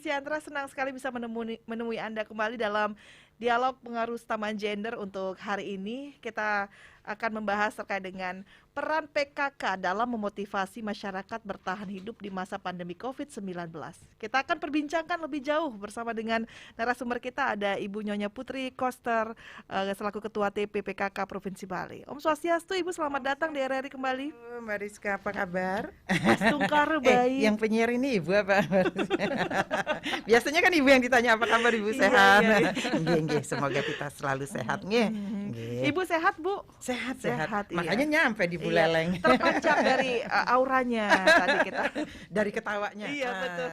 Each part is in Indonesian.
Siantra, senang sekali bisa menemui Anda kembali dalam dialog pengaruh taman gender. Untuk hari ini kita akan membahas terkait dengan peran PKK dalam memotivasi masyarakat bertahan hidup di masa pandemi COVID-19. Kita akan perbincangkan lebih jauh bersama dengan narasumber kita, ada Ibu Nyonya Putri Koster, selaku Ketua TP PKK Provinsi Bali. Om Swastiastu, Ibu, selamat datang di RRI kembali. Mbak Rizka, apa kabar? Astungkar baik. Yang penyiar ini Ibu apa? Biasanya kan Ibu yang ditanya apa kabar Ibu, Iya, sehat? iya, iya. Nggih, semoga kita selalu sehat nggih. Nggih. Ibu sehat, Bu? Sehat. Sehat, iya. Makanya nyampe di Iya, Buleleng. terpancar dari auranya tadi kita. Dari ketawanya. Iya, betul.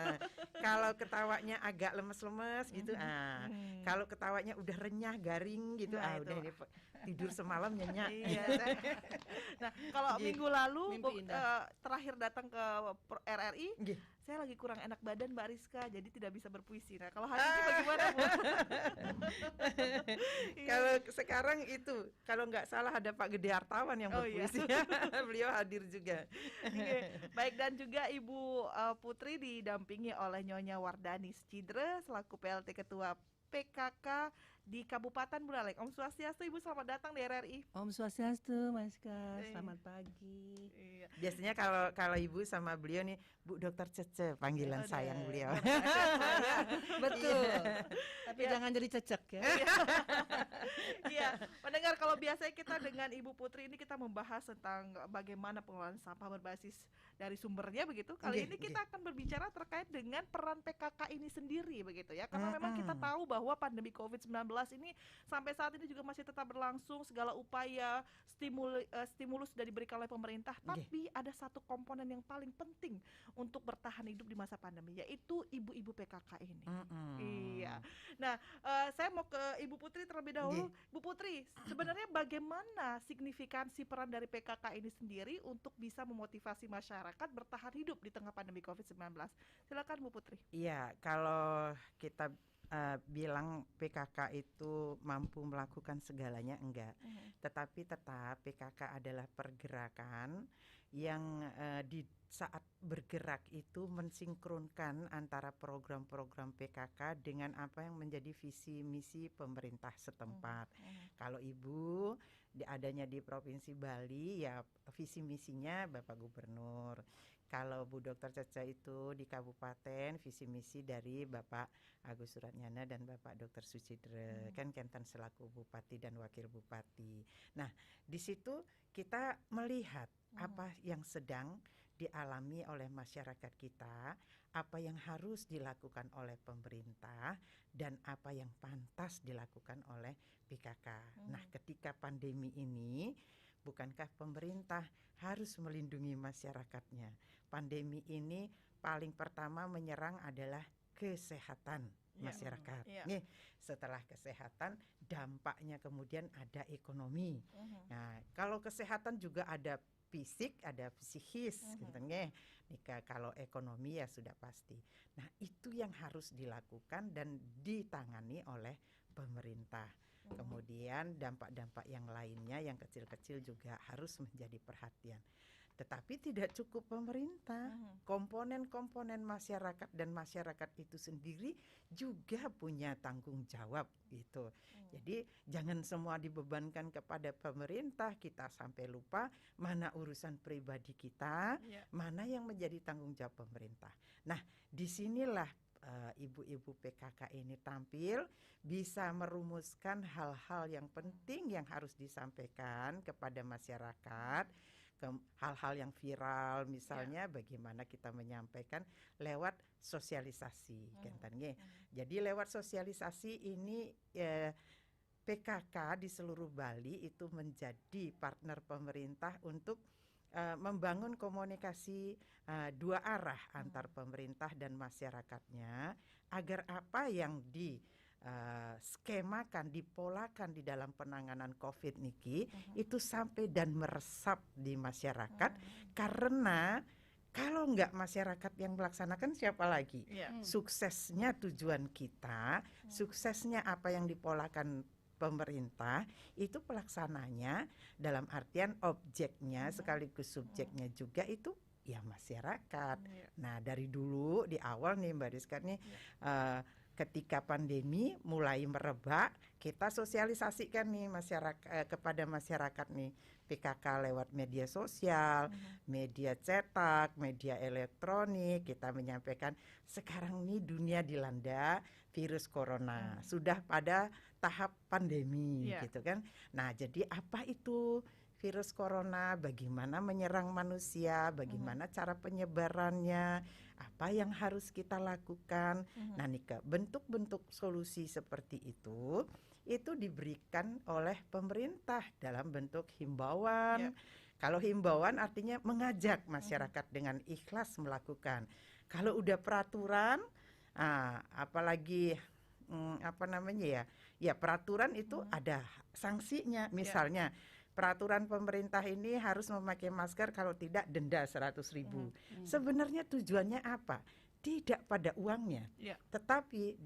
Kalau ketawanya agak lemes-lemes gitu, kalau ketawanya udah renyah, garing gitu, Nah, itu. udah ini tidur semalam nyenyak. Iya. Nah, kalau Nggih. minggu lalu Mimpi indah. terakhir datang ke RRI, Nggih. saya lagi kurang enak badan, Mbak Rizka, jadi tidak bisa berpuisi. Nah, kalau hari ini bagaimana, Bu? Kalau sekarang itu, kalau nggak salah ada Pak Gede Hartawan yang Oh, iya. berpuisi. Beliau hadir juga. Oke. Baik, dan juga Ibu Putri didampingi oleh Nyonya Wardani Cidre selaku PLT Ketua PKK di Kabupaten Buleleng. Om Swastiastu, Ibu, selamat datang di RRI. Om Swastiastu, Mas Ka. Iya. Selamat pagi. Iya. Biasanya kalau Ibu sama beliau nih, Bu Dokter Cece, panggilan Ada. sayang beliau. Betul. Iya. Tapi Iya. jangan jadi cecek ya. Iya, pendengar, kalau biasanya kita dengan Ibu Putri ini kita membahas tentang bagaimana pengelolaan sampah berbasis dari sumbernya begitu. Kali Nggih, ini kita akan berbicara terkait dengan peran PKK ini sendiri begitu ya. Karena memang kita tahu bahwa pandemi COVID-19 ini sampai saat ini juga masih tetap berlangsung, segala upaya stimulus sudah diberikan oleh pemerintah, Nggih. tapi ada satu komponen yang paling penting untuk bertahan hidup di masa pandemi, yaitu ibu-ibu PKK ini. Iya. Nah, saya mau ke Ibu Putri terlebih dahulu. Bu Putri, sebenarnya bagaimana signifikansi peran dari PKK ini sendiri untuk bisa memotivasi masyarakat bertahan hidup di tengah pandemi COVID-19? Silakan, Bu Putri. Iya, kalau kita bilang PKK itu mampu melakukan segalanya, enggak. Tetapi tetap PKK adalah pergerakan yang di saat bergerak itu mensinkronkan antara program-program PKK dengan apa yang menjadi visi misi pemerintah setempat. Kalau Ibu adanya di Provinsi Bali, ya visi misinya Bapak Gubernur. Kalau Bu Dokter Cece itu di kabupaten, visi misi dari Bapak Agus Suratnyana dan Bapak Dokter Sucidre, kan Kenten selaku Bupati dan Wakil Bupati. Nah, di situ kita melihat apa yang sedang dialami oleh masyarakat kita, apa yang harus dilakukan oleh pemerintah, dan apa yang pantas dilakukan oleh PKK. Nah, ketika pandemi ini, bukankah pemerintah harus melindungi masyarakatnya? Pandemi ini paling pertama menyerang adalah kesehatan masyarakat. Iya. Nih, setelah kesehatan, dampaknya kemudian ada ekonomi. Nah, kalau kesehatan juga ada fisik, ada psikis, gitu nggih. Kalau ekonomi ya sudah pasti. Nah, itu yang harus dilakukan dan ditangani oleh pemerintah. Kemudian dampak-dampak yang lainnya yang kecil-kecil juga harus menjadi perhatian. Tetapi tidak cukup pemerintah, komponen-komponen masyarakat dan masyarakat itu sendiri juga punya tanggung jawab gitu. Jadi jangan semua dibebankan kepada pemerintah, kita sampai lupa mana urusan pribadi kita, mana yang menjadi tanggung jawab pemerintah. Nah, disinilah ibu-ibu PKK ini tampil, bisa merumuskan hal-hal yang penting yang harus disampaikan kepada masyarakat. Hal-hal yang viral misalnya bagaimana kita menyampaikan lewat sosialisasi. Jadi lewat sosialisasi ini PKK di seluruh Bali itu menjadi partner pemerintah untuk membangun komunikasi dua arah antar pemerintah dan masyarakatnya, agar apa yang skemakan, dipolakan di dalam penanganan COVID niki itu sampai dan meresap di masyarakat. Karena kalau enggak masyarakat yang melaksanakan, siapa lagi? Suksesnya tujuan kita, suksesnya apa yang dipolakan pemerintah, itu pelaksananya dalam artian objeknya sekaligus subjeknya juga itu Ya masyarakat. Iya. Nah dari dulu di awal nih Mbak Rizka nih, ketika pandemi mulai merebak, kita sosialisasikan nih kepada masyarakat nih PKK lewat media sosial, media cetak, media elektronik. Kita menyampaikan sekarang nih dunia dilanda virus corona, sudah pada tahap pandemi Iya. gitu kan. Nah jadi apa itu virus corona, bagaimana menyerang manusia, bagaimana cara penyebarannya, apa yang harus kita lakukan. Nah Nika, bentuk-bentuk solusi seperti itu diberikan oleh pemerintah dalam bentuk himbauan. Kalau himbauan artinya mengajak masyarakat dengan ikhlas melakukan. Kalau udah peraturan, apalagi apa namanya ya peraturan itu ada sanksinya. Misalnya peraturan pemerintah ini harus memakai masker, kalau tidak denda 100.000. Sebenarnya tujuannya apa? Tidak pada uangnya, tetapi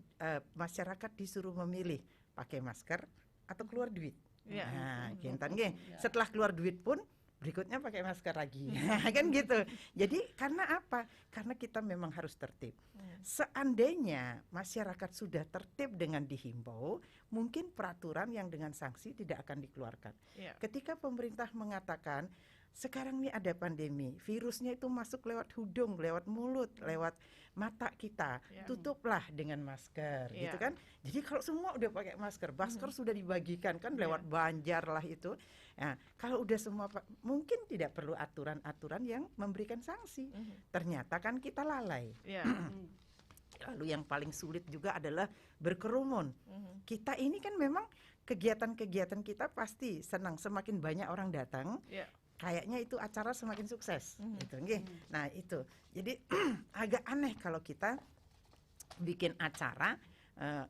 masyarakat disuruh memilih pakai masker atau keluar duit. Nah, setelah keluar duit pun berikutnya pakai masker lagi, kan gitu. Jadi karena apa? Karena kita memang harus tertib. Seandainya masyarakat sudah tertib dengan dihimbau, mungkin peraturan yang dengan sanksi tidak akan dikeluarkan. Ketika pemerintah mengatakan sekarang ini ada pandemi, virusnya itu masuk lewat hidung, lewat mulut, lewat mata kita, tutuplah dengan masker, gitu kan. Jadi kalau semua udah pakai masker sudah dibagikan kan lewat Banjar lah itu. Nah, kalau udah semua mungkin tidak perlu aturan-aturan yang memberikan sanksi. Ternyata kan kita lalai. Lalu yang paling sulit juga adalah berkerumun. Kita ini kan memang kegiatan-kegiatan kita pasti senang, semakin banyak orang datang. Kayaknya itu acara semakin sukses, gitu. Nah itu, jadi agak aneh kalau kita bikin acara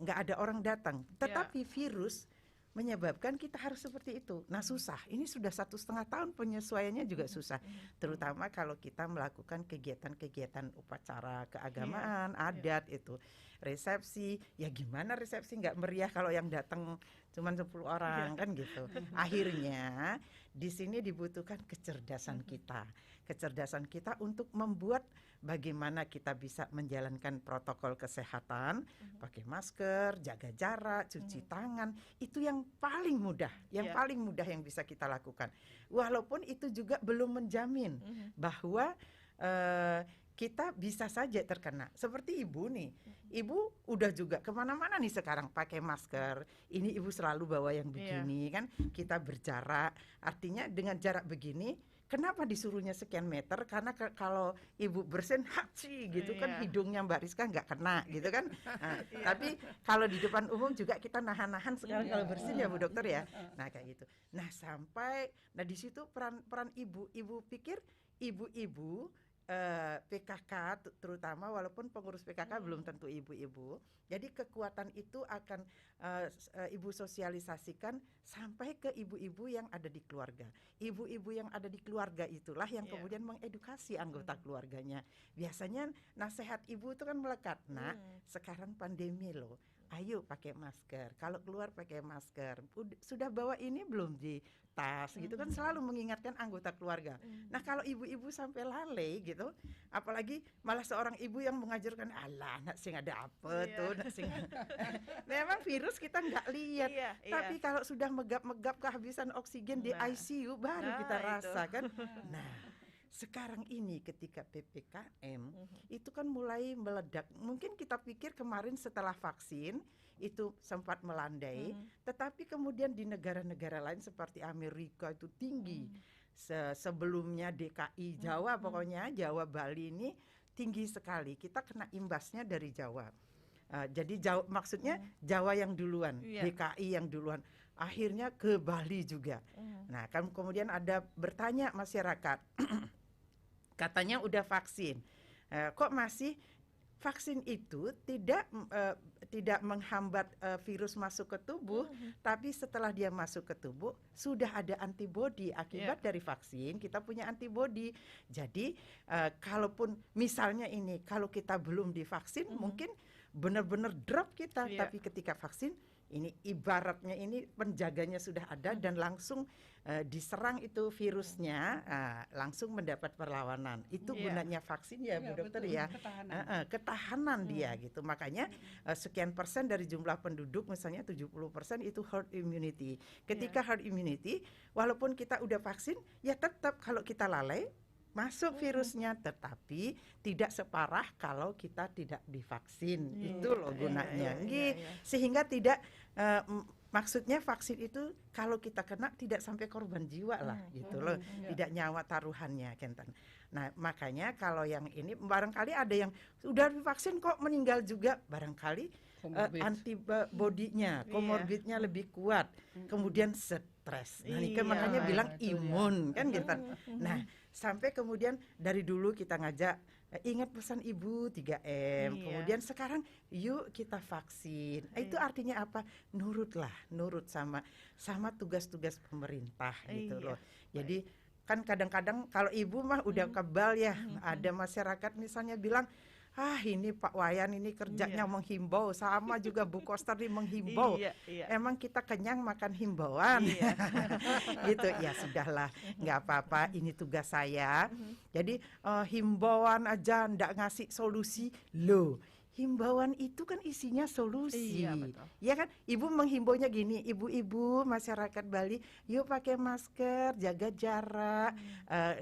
nggak ada orang datang, tetapi virus menyebabkan kita harus seperti itu. Nah susah, ini sudah 1,5 tahun penyesuaiannya juga susah, terutama kalau kita melakukan kegiatan-kegiatan upacara keagamaan, adat itu, resepsi, ya gimana resepsi nggak meriah kalau yang datang cuma 10 orang kan gitu. Akhirnya di sini dibutuhkan kecerdasan kita untuk membuat bagaimana kita bisa menjalankan protokol kesehatan, pakai masker, jaga jarak, cuci tangan, itu yang paling mudah, paling mudah yang bisa kita lakukan. Walaupun itu juga belum menjamin bahwa kita bisa saja terkena. Seperti ibu nih, ibu udah juga kemana-mana nih sekarang pakai masker. Ini ibu selalu bawa yang begini kan, kita berjarak. Artinya dengan jarak begini, kenapa disuruhnya sekian meter? Karena kalau ibu bersin, haci gitu kan, hidungnya Mbak Rizka nggak kena gitu kan. Nah, tapi kalau di depan umum juga kita nahan-nahan sekali kalau bersin ya Bu Dokter ya. Nah kayak gitu. Nah di situ peran ibu pikir ibu-ibu PKK terutama, walaupun pengurus PKK belum tentu ibu-ibu. Jadi kekuatan itu akan ibu sosialisasikan sampai ke ibu-ibu yang ada di keluarga. Ibu-ibu yang ada di keluarga itulah yang kemudian mengedukasi anggota keluarganya. Biasanya nasihat ibu itu kan melekat, nak, sekarang pandemi loh, ayo pakai masker. Kalau keluar pakai masker. Sudah bawa ini belum di tas gitu kan, selalu mengingatkan anggota keluarga. Nah kalau ibu-ibu sampai lalai gitu, apalagi malah seorang ibu yang mengajarkan, alah nak sing ada apa tuh, nak sing memang virus kita nggak lihat, tapi kalau sudah megap-megap kehabisan oksigen di ICU baru kita rasakan. Nah sekarang ini ketika PPKM itu kan mulai meledak. Mungkin kita pikir kemarin setelah vaksin itu sempat melandai, tetapi kemudian di negara-negara lain seperti Amerika itu tinggi. Sebelumnya DKI Jawa, pokoknya Jawa Bali ini tinggi sekali. Kita kena imbasnya dari Jawa. Jadi maksudnya Jawa yang duluan, DKI yang duluan. Akhirnya ke Bali juga. Nah, kan kemudian ada bertanya masyarakat, katanya udah vaksin, kok masih vaksin itu tidak menghambat virus masuk ke tubuh, tapi setelah dia masuk ke tubuh sudah ada antibodi akibat dari vaksin, kita punya antibodi. Jadi kalaupun misalnya ini kalau kita belum divaksin mungkin benar-benar drop kita, tapi ketika vaksin Ini ibaratnya ini penjaganya sudah ada dan langsung diserang itu virusnya, langsung mendapat perlawanan. Itu Iya. gunanya vaksin ya, Bu Dokter betul, ya. ketahanan. Ketahanan dia gitu. Makanya sekian persen dari jumlah penduduk, misalnya 70% itu herd immunity. Ketika herd immunity, walaupun kita udah vaksin, ya tetap kalau kita lalai masuk virusnya, tetapi tidak separah kalau kita tidak divaksin. Itu loh gunanya. Sehingga tidak maksudnya vaksin itu kalau kita kena tidak sampai korban jiwa lah gitu loh. Tidak nyawa taruhannya, Kenten. Nah, makanya kalau yang ini barangkali ada yang sudah divaksin kok meninggal juga, barangkali Comorbid. antibodinya, komorbidnya lebih kuat. Kemudian stres. Nah, ini kan Iya, makanya baik. bilang Betul ya. imun kan gitu. Nah, sampai kemudian dari dulu kita ngajak ingat pesan Ibu 3M. Iya. Kemudian sekarang yuk kita vaksin. Itu artinya apa? Nurut sama tugas-tugas pemerintah gitu Iya. loh. Jadi kan kadang-kadang kalau Ibu mah udah kebal ya, ada masyarakat misalnya bilang, ini Pak Wayan ini kerjanya Iya. menghimbau, sama juga Bu Koster ini menghimbau. Iya. Emang kita kenyang makan himbauan. Iya. Gitu ya, sudahlah, nggak apa-apa, ini tugas saya. Jadi himbauan aja ndak ngasih solusi. Loh, himbauan itu kan isinya solusi. Iya, betul. Ya kan, Ibu menghimbaunya gini, ibu-ibu masyarakat Bali, yuk pakai masker, jaga jarak,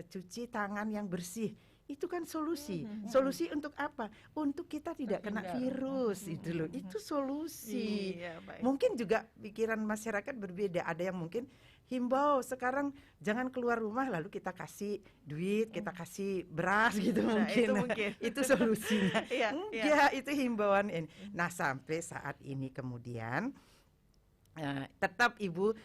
cuci tangan yang bersih. Itu kan solusi. Solusi untuk apa? Untuk kita tidak kena Terhindar. virus, itu loh. Itu solusi. Iya, baik. Mungkin juga pikiran masyarakat berbeda. Ada yang mungkin himbau sekarang jangan keluar rumah, lalu kita kasih duit, kita kasih beras gitu Nah, mungkin. itu mungkin. Itu solusinya. Iya, Enggak, itu himbauan ini. Nah, sampai saat ini kemudian tetap Ibu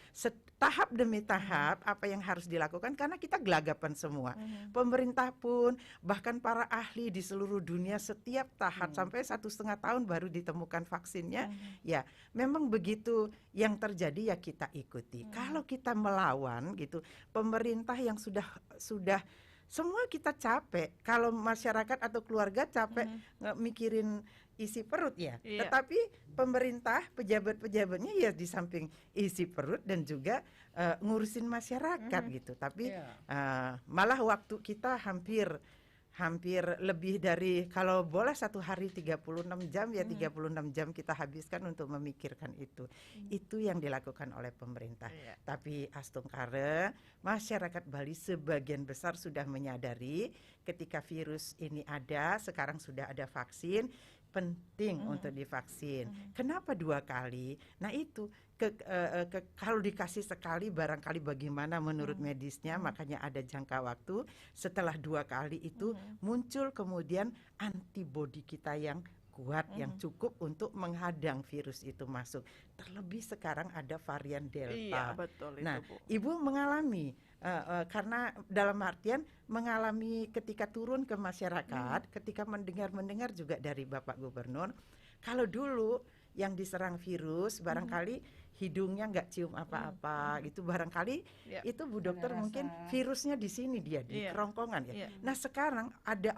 tahap demi tahap apa yang harus dilakukan karena kita gelagapan semua. Pemerintah pun bahkan para ahli di seluruh dunia setiap tahap sampai 1,5 tahun baru ditemukan vaksinnya. Ya, memang begitu yang terjadi ya kita ikuti. Kalau kita melawan gitu, pemerintah yang sudah semua kita capek. Kalau masyarakat atau keluarga capek mikirin isi perut ya. Iya. Tetapi pemerintah, pejabat-pejabatnya ya di samping isi perut dan juga ngurusin masyarakat gitu. Tapi Iya. malah waktu kita hampir lebih dari, kalau boleh satu hari 36 jam ya 36 jam kita habiskan untuk memikirkan itu. Itu yang dilakukan oleh pemerintah. Iya. Tapi Astungkare, masyarakat Bali sebagian besar sudah menyadari ketika virus ini ada, sekarang sudah ada vaksin, penting untuk divaksin. Kenapa 2 kali? Nah itu kalau dikasih sekali barangkali bagaimana menurut medisnya, makanya ada jangka waktu. Setelah 2 kali itu muncul kemudian antibodi kita yang kuat, yang cukup untuk menghadang virus itu masuk. Terlebih sekarang ada varian Delta. Iya, betul itu, Nah, Bu. Ibu mengalami karena dalam artian mengalami ketika turun ke masyarakat, ketika mendengar juga dari Bapak Gubernur, kalau dulu yang diserang virus barangkali hidungnya nggak cium apa-apa gitu, barangkali Iya. itu Bu Dokter Ada mungkin rasa. virusnya di sini dia di Iya. kerongkongan ya. Iya. Nah sekarang ada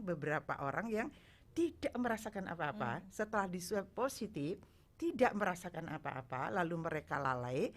beberapa orang yang tidak merasakan apa-apa, setelah diswab positif tidak merasakan apa-apa, lalu mereka lalai,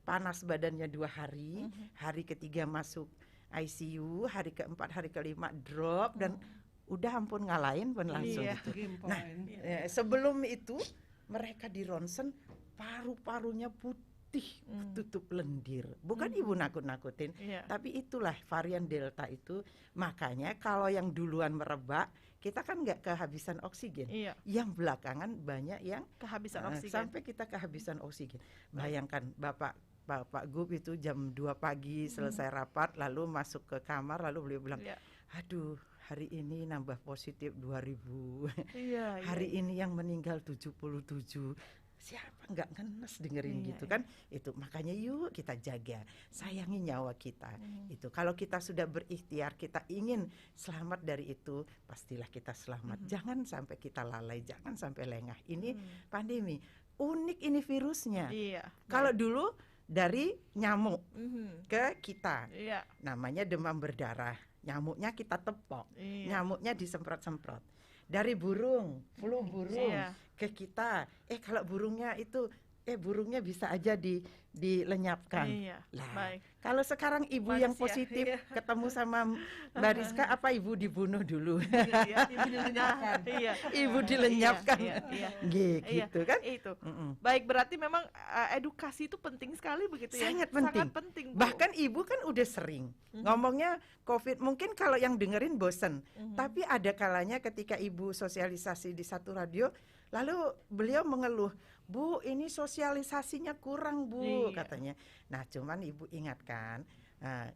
panas badannya 2 hari, hari ketiga masuk ICU, hari keempat, hari kelima drop dan udah ampun ngalahin pun langsung Iya. gitu. Game Nah, point. sebelum itu mereka di ronsen paru-parunya putih, tutup lendir. Bukan Ibu nakut-nakutin, Iya. tapi itulah varian Delta itu. Makanya kalau yang duluan merebak, kita kan nggak kehabisan oksigen. Iya. Yang belakangan banyak yang Kehabisan oksigen. sampai kita kehabisan oksigen. Bayangkan Bapak Gub itu jam 2 pagi selesai rapat, lalu masuk ke kamar, lalu beliau bilang, Iya. aduh hari ini nambah positif 2.000. Iya. Hari ini yang meninggal 77. Siapa nggak ngenes dengerin Iya, gitu iya. kan? Itu makanya yuk kita jaga, sayangi nyawa kita. Itu kalau kita sudah berikhtiar, kita ingin selamat dari itu, pastilah kita selamat. Jangan sampai kita lalai, jangan sampai lengah. Ini pandemi, unik ini virusnya. Iya. Kalau dulu dari nyamuk Mhm. ke kita, Iya. namanya demam berdarah. Nyamuknya kita tepok, Iya. nyamuknya disemprot-semprot. Dari burung, flu burung Iya. ke kita. Kalau burungnya itu burungnya bisa aja dilenyapkan. Iya, Lah, baik. kalau sekarang ibu yang Manusia, positif iya. ketemu sama Mbak Rizka, apa ibu dibunuh dulu? Iya, Ibu dilenyapkan. iya. Ibu dilenyapkan. Iya, iya, Gitu kan? itu. Mm-mm. Baik, berarti memang edukasi itu penting sekali begitu ya? Sangat penting. Sangat penting, Bu. Bahkan ibu kan udah sering ngomongnya COVID. Mungkin kalau yang dengerin bosen, tapi ada kalanya ketika ibu sosialisasi di satu radio, lalu beliau mengeluh, Bu, ini sosialisasinya kurang, Bu, Iya. katanya. Nah, cuman ibu ingatkan,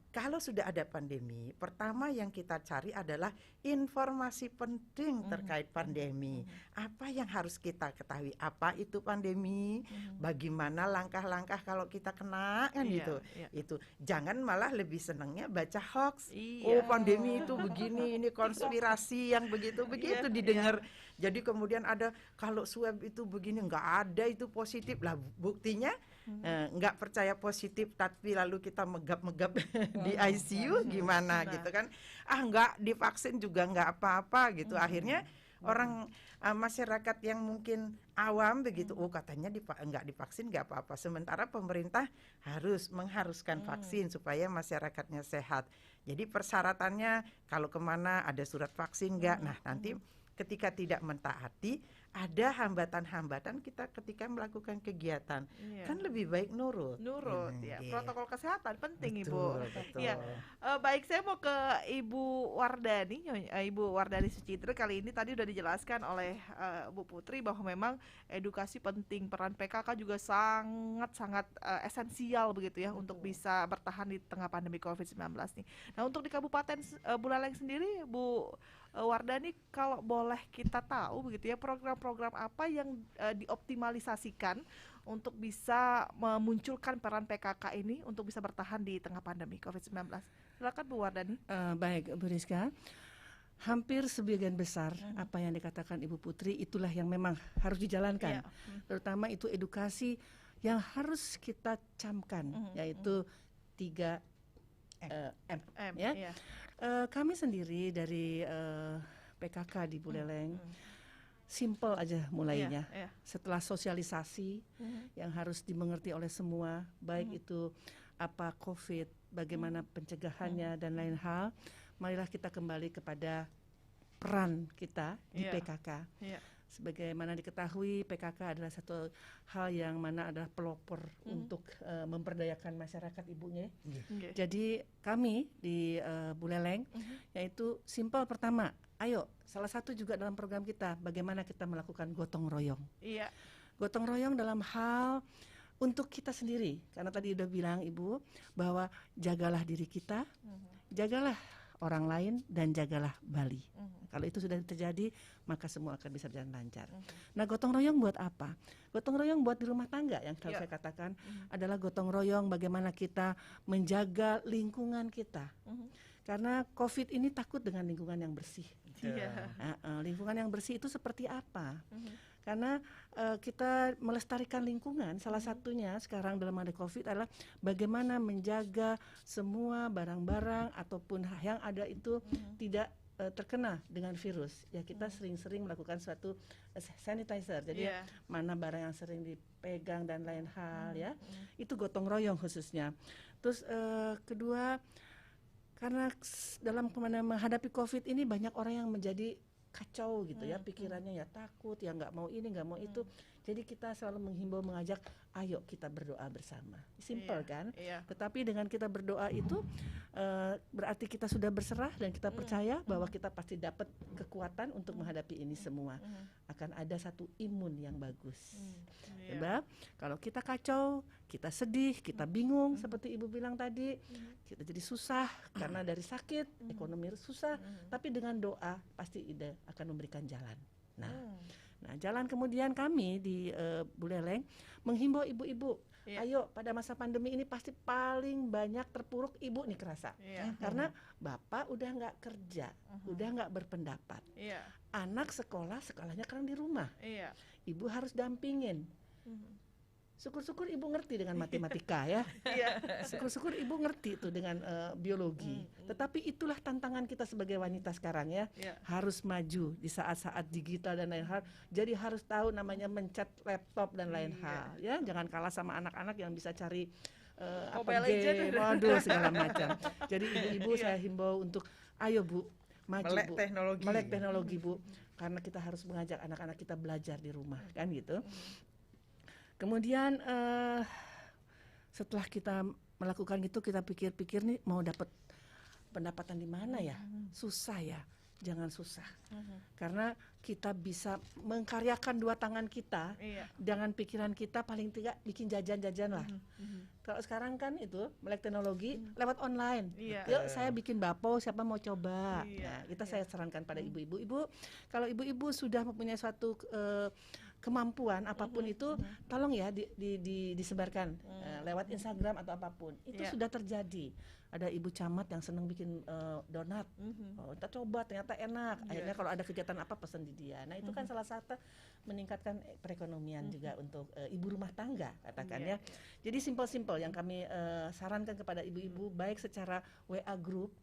kalau sudah ada pandemi, pertama yang kita cari adalah informasi penting terkait pandemi. Apa yang harus kita ketahui? Apa itu pandemi? Bagaimana langkah-langkah kalau kita kena kan Iya, gitu. iya. Itu jangan malah lebih senangnya baca hoax. Iya. Oh, pandemi itu begini, ini konspirasi yang begitu-begitu Iya, didengar. Jadi kemudian ada kalau swab itu begini, nggak ada itu positif lah, buktinya nggak percaya positif tapi lalu kita megap-megap di ICU gimana Nah. gitu kan. Nggak divaksin juga nggak apa-apa gitu. Akhirnya orang masyarakat yang mungkin awam begitu, katanya nggak divaksin nggak apa-apa, sementara pemerintah mengharuskan vaksin supaya masyarakatnya sehat. Jadi persyaratannya kalau kemana ada surat vaksin nggak. Nah, nanti ketika tidak mentaati, ada hambatan-hambatan kita ketika melakukan kegiatan. Iya. Kan lebih baik nurut. Nurut, ya. Gitu. Protokol kesehatan penting, Ibu. Betul. Iya. Baik, saya mau ke Ibu Wardani, Ibu Wardani Sucitra. Kali ini tadi udah dijelaskan oleh Bu Putri bahwa memang edukasi penting, peran PKK juga sangat-sangat esensial begitu ya untuk bisa bertahan di tengah pandemi COVID-19 nih. Nah, untuk di Kabupaten Buleleng sendiri, Bu Wardani, kalau boleh kita tahu begitu ya, program-program apa yang dioptimalisasikan untuk bisa memunculkan peran PKK ini untuk bisa bertahan di tengah pandemi COVID-19. Silakan Bu Wardani. Baik, Bu Rizka. Hampir sebagian besar apa yang dikatakan Ibu Putri itulah yang memang harus dijalankan. Iya. Terutama itu edukasi yang harus kita camkan, yaitu 3 M. Ya. Iya. Kami sendiri dari PKK di Buleleng, simple aja mulainya. Iya, iya. Setelah sosialisasi yang harus dimengerti oleh semua, baik itu apa COVID, bagaimana pencegahannya dan lain hal, marilah kita kembali kepada peran kita di Iya. PKK. Iya. Sebagaimana diketahui, PKK adalah satu hal yang mana adalah pelopor untuk memperdayakan masyarakat ibunya. Oke. Jadi kami di Buleleng, yaitu simpel pertama, ayo salah satu juga dalam program kita, bagaimana kita melakukan gotong royong. Iya. Gotong royong dalam hal untuk kita sendiri, karena tadi udah bilang Ibu bahwa jagalah diri kita, jagalah orang lain dan jagalah Bali. Kalau itu sudah terjadi, maka semua akan bisa berjalan lancar. Nah, gotong royong buat apa? Gotong royong buat di rumah tangga yang harus saya katakan adalah gotong royong bagaimana kita menjaga lingkungan kita. Karena COVID ini takut dengan lingkungan yang bersih. Iya. Lingkungan yang bersih itu seperti apa? Karena kita melestarikan lingkungan, salah satunya sekarang dalam ada COVID adalah bagaimana menjaga semua barang-barang ataupun yang ada itu tidak terkena dengan virus. Ya, kita sering-sering melakukan suatu sanitizer. Jadi mana barang yang sering dipegang dan lain hal ya. Itu gotong royong khususnya. Terus kedua, karena dalam menghadapi COVID ini banyak orang yang menjadi kacau gitu ya, pikirannya ya takut, ya nggak mau ini, nggak mau itu. Jadi kita selalu menghimbau, mengajak, ayo kita berdoa bersama. Simple kan? Iya. Tetapi dengan kita berdoa itu berarti kita sudah berserah dan kita percaya bahwa kita pasti dapat kekuatan untuk menghadapi ini semua. Akan ada satu imun yang bagus. Iya. Sebab kalau kita kacau, kita sedih, kita bingung seperti Ibu bilang tadi, kita jadi susah karena dari sakit, ekonomi susah, tapi dengan doa pasti ide akan memberikan jalan. Nah, jalan kemudian kami di Buleleng menghimbau ibu-ibu, ayo pada masa pandemi ini pasti paling banyak terpuruk ibu nih kerasa. Karena bapak udah nggak kerja, udah nggak berpendapat. Iya. Anak sekolahnya kan di rumah. Iya. Ibu harus dampingin. Syukur-syukur ibu ngerti dengan matematika ya. Iya. Syukur-syukur ibu ngerti tuh dengan biologi. Tetapi itulah tantangan kita sebagai wanita sekarang ya. Iya. Harus maju di saat-saat digital dan lain hal. Jadi harus tahu namanya mencet laptop dan lain Iya. hal. Ya, jangan kalah sama anak-anak yang bisa cari Mobile Legend. game, waduh segala macam. Jadi ibu-ibu Iya. saya himbau untuk ayo Bu, maju Melek Bu. teknologi. Melek teknologi Bu, karena kita harus mengajak anak-anak kita belajar di rumah kan gitu. Kemudian setelah kita melakukan itu, kita pikir-pikir nih mau dapat pendapatan di mana ya? Susah ya, jangan susah. Karena kita bisa mengkaryakan dua tangan kita Iya. dengan pikiran kita, paling tidak bikin jajan-jajan lah. Kalau sekarang kan itu melek teknologi lewat online. Iya. Yuk saya bikin bapo, siapa mau coba? Iya, Nah, kita iya. saya sarankan pada ibu-ibu. Ibu, kalau ibu-ibu sudah mempunyai suatu kemampuan apapun itu, tolong ya disebarkan lewat Instagram atau apapun. Itu Iya. sudah terjadi. Ada ibu camat yang senang bikin donat. Oh, kita coba ternyata enak. Akhirnya kalau ada kegiatan apa pesan di dia. Nah, itu kan salah satu meningkatkan perekonomian juga untuk ibu rumah tangga katakan Iya, ya. Jadi simpel-simpel yang kami sarankan kepada ibu-ibu, baik secara WA group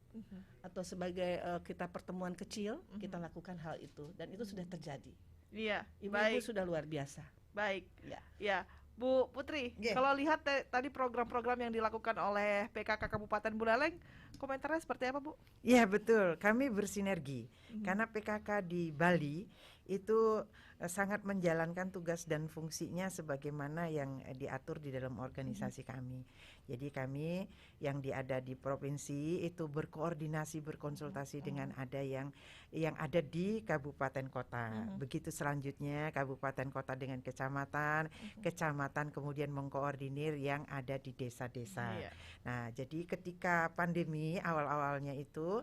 atau sebagai kita pertemuan kecil, kita lakukan hal itu dan itu sudah terjadi. Iya. Ibu-ibu Baik. sudah luar biasa. Baik. Ya. Ya, Bu Putri, Yeah. kalau lihat tadi program-program yang dilakukan oleh PKK Kabupaten Buleleng, komentarnya seperti apa, Bu? Iya betul, kami bersinergi karena PKK di Bali itu sangat menjalankan tugas dan fungsinya sebagaimana yang diatur di dalam organisasi kami. Jadi kami yang ada di provinsi itu berkoordinasi, berkonsultasi dengan ada yang ada di kabupaten kota. Begitu selanjutnya kabupaten kota dengan kecamatan, kecamatan kemudian mengkoordinir yang ada di desa-desa. Iya. Nah, jadi ketika pandemi awal-awalnya itu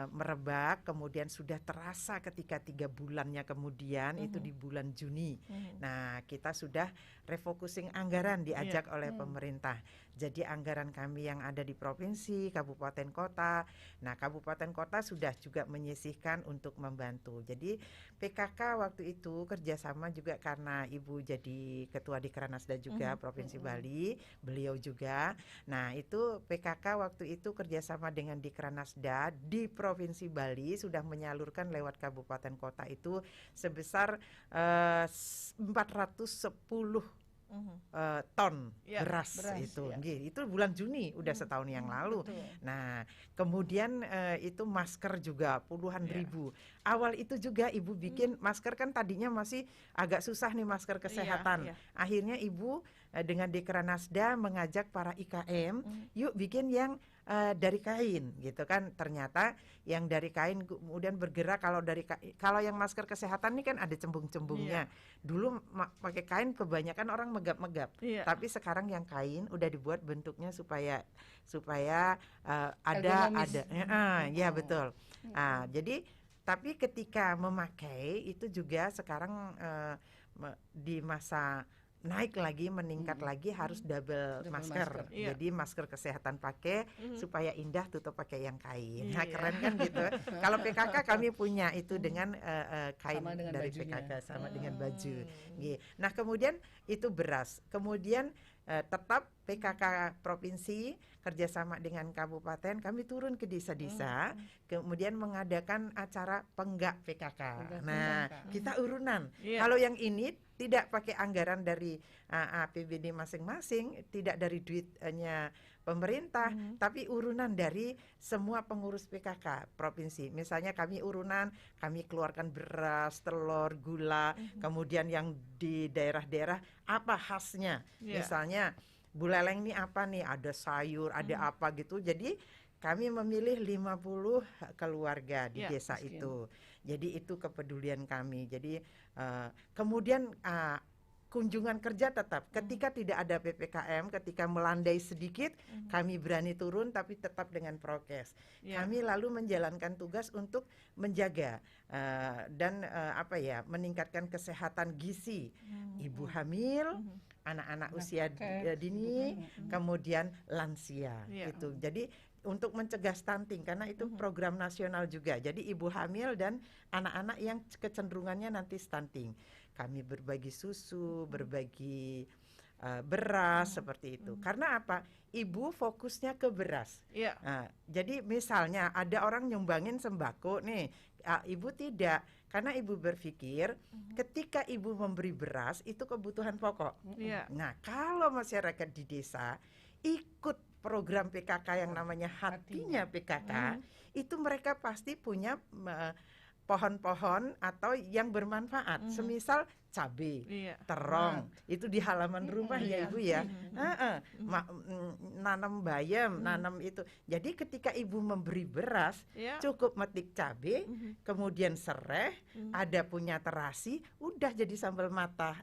merebak, kemudian sudah terasa ketika 3 bulannya kemudian itu di bulan Juni. Nah, kita sudah refocusing anggaran diajak oleh pemerintah. Jadi anggaran kami yang ada di provinsi, kabupaten kota. Nah, kabupaten kota sudah juga menyisihkan untuk membantu. Jadi PKK waktu itu kerjasama juga karena Ibu jadi ketua di Kranasda juga Provinsi Bali, beliau juga. Nah, itu PKK waktu itu kerjasama dengan di Kranasda di Provinsi Bali sudah menyalurkan lewat kabupaten kota itu sebesar 410 ton Ya, beras beras, itu. ya. Nggih, itu bulan Juni udah setahun yang lalu. Betul. Nah, kemudian itu masker juga puluhan Ya. ribu. Awal itu juga Ibu bikin masker kan tadinya masih agak susah nih masker kesehatan. Iya. Akhirnya Ibu dengan Dekranasda mengajak para IKM, yuk bikin yang dari kain gitu kan. Ternyata yang dari kain kemudian bergerak kalau yang masker kesehatan ini kan ada cembung-cembungnya. Dulu pakai kain kebanyakan orang megap-megap. Iya. Tapi sekarang yang kain udah dibuat bentuknya supaya ada Ergonomis. ya betul. Jadi tapi ketika memakai itu juga sekarang di masa naik lagi, meningkat lagi harus double masker. Iya. Jadi masker kesehatan pakai supaya indah, tutup pakai yang kain. Nah, Iya. keren kan gitu. Kalau PKK kami punya itu dengan kain Sama dengan dari bajunya. PKK sama dengan baju. Nah, kemudian itu beras. Kemudian tetap PKK provinsi kerjasama dengan kabupaten kami turun ke desa-desa, kemudian mengadakan acara penggak PKK. Nah, kita urunan. Iya. Kalau yang ini tidak pakai anggaran dari APBD masing-masing, tidak dari duitnya pemerintah, tapi urunan dari semua pengurus PKK provinsi. Misalnya kami urunan, kami keluarkan beras, telur, gula, kemudian yang di daerah-daerah apa khasnya. Iya. Misalnya Buleleng ini apa nih, ada sayur, ada apa gitu. Jadi kami memilih 50 keluarga di Ya, desa miskin. itu. Jadi itu kepedulian kami. Jadi kemudian kunjungan kerja tetap. Ketika tidak ada PPKM, ketika melandai sedikit, kami berani turun tapi tetap dengan prokes. Ya. Kami lalu menjalankan tugas untuk menjaga dan meningkatkan kesehatan gizi ibu hamil, anak-anak usia dini, kemudian lansia. Iya. Itu. Jadi untuk mencegah stunting karena itu program nasional juga. Jadi ibu hamil dan anak-anak yang kecenderungannya nanti stunting. Kami berbagi susu, berbagi beras seperti itu. Karena apa? Ibu fokusnya ke beras. Iya. Jadi misalnya ada orang nyumbangin sembako nih, ibu tidak, karena ibu berpikir ketika ibu memberi beras itu kebutuhan pokok. Iya. Nah, kalau masyarakat di desa ikut program PKK yang namanya Hatinya PKK, itu mereka pasti punya pohon-pohon atau yang bermanfaat. Semisal cabai, terong, itu di halaman rumah ya Ibu ya. Nanam bayam, nanam itu. Jadi ketika Ibu memberi beras, cukup metik cabai, kemudian serai, ada punya terasi, udah jadi sambal matah.